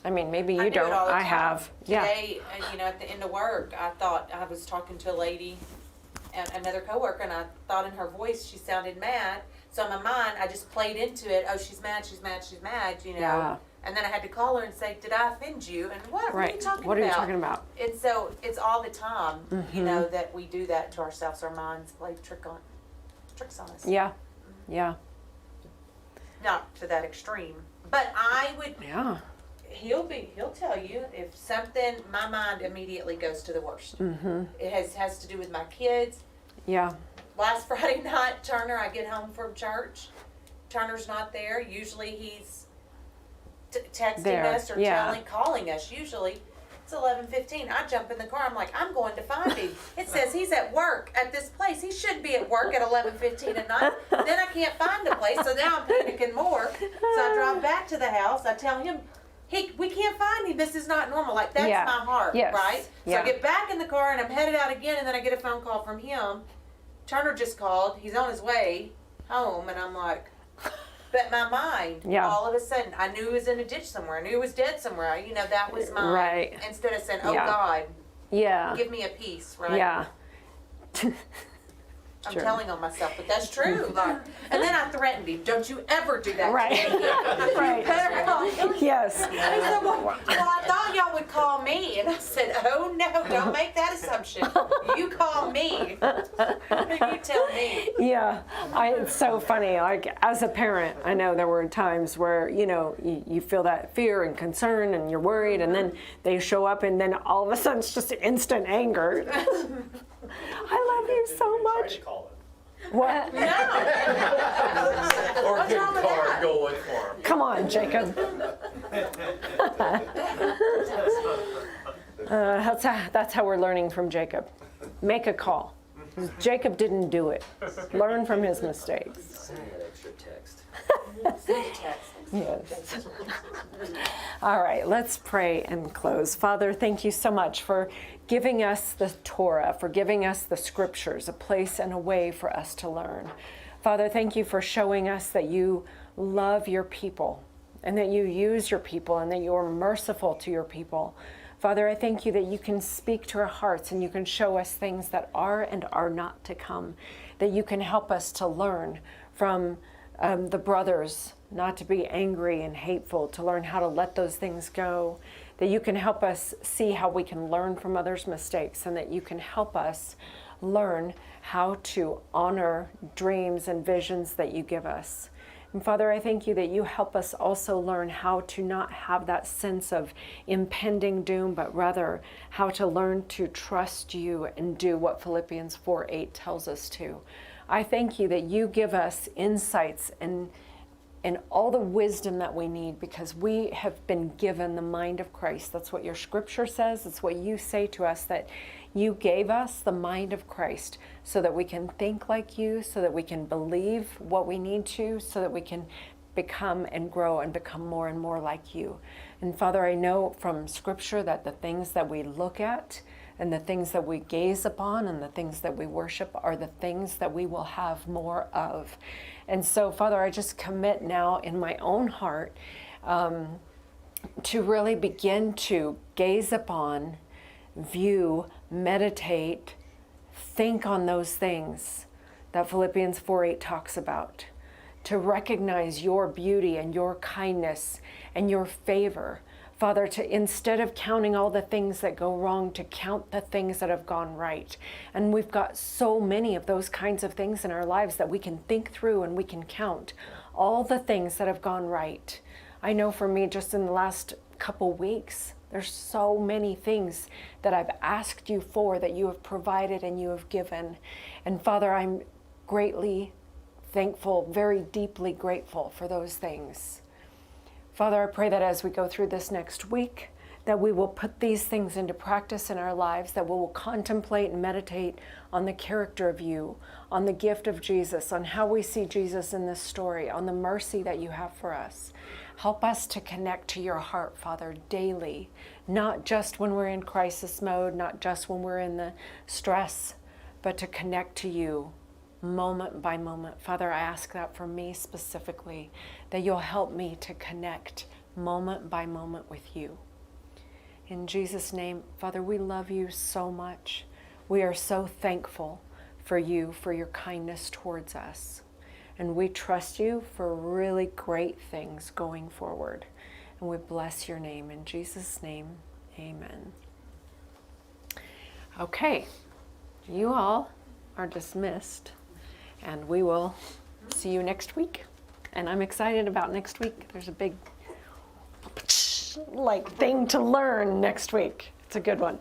B: I mean, maybe you
D: I do it
B: don't.
D: all the
B: I
D: time.
B: have. Yeah.
D: Today, at the end of work, I thought I was talking to a lady, and another coworker, and I thought in her voice she sounded mad. So in my mind, I just played into it. Oh, she's mad, she's mad, she's mad.
B: Yeah.
D: And then I had to call her and say, "Did I offend you?" And what? What are you
B: Right.
D: talking
B: What are
D: about?
B: you talking about?
D: And so it's all the time,
B: Mhm.
D: that we do that to ourselves. Our minds play tricks on us.
B: Yeah. Yeah.
D: Not to that extreme, but I would.
B: Yeah.
D: He'll tell you if something, my mind immediately goes to the worst.
B: Mm-hmm.
D: It has to do with my kids.
B: Yeah.
D: Last Friday night, Turner, I get home from church. Turner's not there. Usually he's texting
B: There,
D: us or
B: yeah.
D: calling us. Usually it's 11:15. I jump in the car. I'm like, I'm going to find him. It says he's at work at this place. He shouldn't be at work at 11:15 at night. Then I can't find the place, so now I'm panicking more. So I drive back to the house. I tell him, we can't find him. This is not normal. Like, that's
B: Yeah.
D: my heart,
B: Yes.
D: right? So
B: Yeah.
D: I get back in the car and I'm headed out again, and then I get a phone call from him. Turner just called. He's on his way home, and I'm like, but my mind,
B: Yeah.
D: all of a sudden, I knew he was in a ditch somewhere. I knew he was dead somewhere. That was mine.
B: Right.
D: Instead of saying, oh,
B: Yeah.
D: God,
B: Yeah.
D: give me a peace, right?
B: Yeah.
D: I'm
B: True.
D: telling on myself, but that's true. Like, and then I threatened him, don't you ever do that
B: Right.
D: to me.
B: Right.
D: You better call.
B: Yes.
D: He said, well, I thought y'all would call me. And I said, oh, no, don't make that assumption. You call me. You tell me.
B: Yeah, it's so funny. Like, as a parent, I know there were times where, you feel that fear and concern and you're worried, and then they show up, and then all of a sudden it's just instant anger. I love you so much. What?
E: Or get a car and go look for him.
B: Come on, Jacob. That's how we're learning from Jacob. Make a call. Jacob didn't do it. Learn from his mistakes.
I: Send me that extra text.
D: Send a text.
B: Yes. All right, let's pray and close. Father, thank you so much for giving us the Torah, for giving us the scriptures, a place and a way for us to learn. Father, thank you for showing us that you love your people and that you use your people and that you are merciful to your people. Father, I thank you that you can speak to our hearts and you can show us things that are and are not to come, that you can help us to learn from the brothers, not to be angry and hateful, to learn how to let those things go, that you can help us see how we can learn from others' mistakes, and that you can help us learn how to honor dreams and visions that you give us. And Father, I thank you that you help us also learn how to not have that sense of impending doom, but rather how to learn to trust you and do what Philippians 4:8 tells us to. I thank you that you give us insights and all the wisdom that we need, because we have been given the mind of Christ. That's what your scripture says. It's what you say to us, that you gave us the mind of Christ so that we can think like you, so that we can believe what we need to, so that we can become and grow and become more and more like you. And Father, I know from scripture that the things that we look at and the things that we gaze upon and the things that we worship are the things that we will have more of. And so, Father, I just commit now in my own heart to really begin to gaze upon, view, meditate, think on those things that Philippians 4:8 talks about, to recognize your beauty and your kindness and your favor. Father, to instead of counting all the things that go wrong, to count the things that have gone right. And we've got so many of those kinds of things in our lives that we can think through and we can count all the things that have gone right. I know for me, just in the last couple weeks, there's so many things that I've asked you for that you have provided and you have given. And Father, I'm greatly thankful, very deeply grateful for those things. Father, I pray that as we go through this next week, that we will put these things into practice in our lives, that we will contemplate and meditate on the character of you, on the gift of Jesus, on how we see Jesus in this story, on the mercy that you have for us. Help us to connect to your heart, Father, daily, not just when we're in crisis mode, not just when we're in the stress, but to connect to you moment by moment. Father, I ask that for me specifically, that you'll help me to connect moment by moment with you. In Jesus' name, Father, we love you so much. We are so thankful for you, for your kindness towards us. And we trust you for really great things going forward. And we bless your name. In Jesus' name, amen. Okay, you all are dismissed. And we will see you next week. And I'm excited about next week. There's a big thing to learn next week. It's a good one.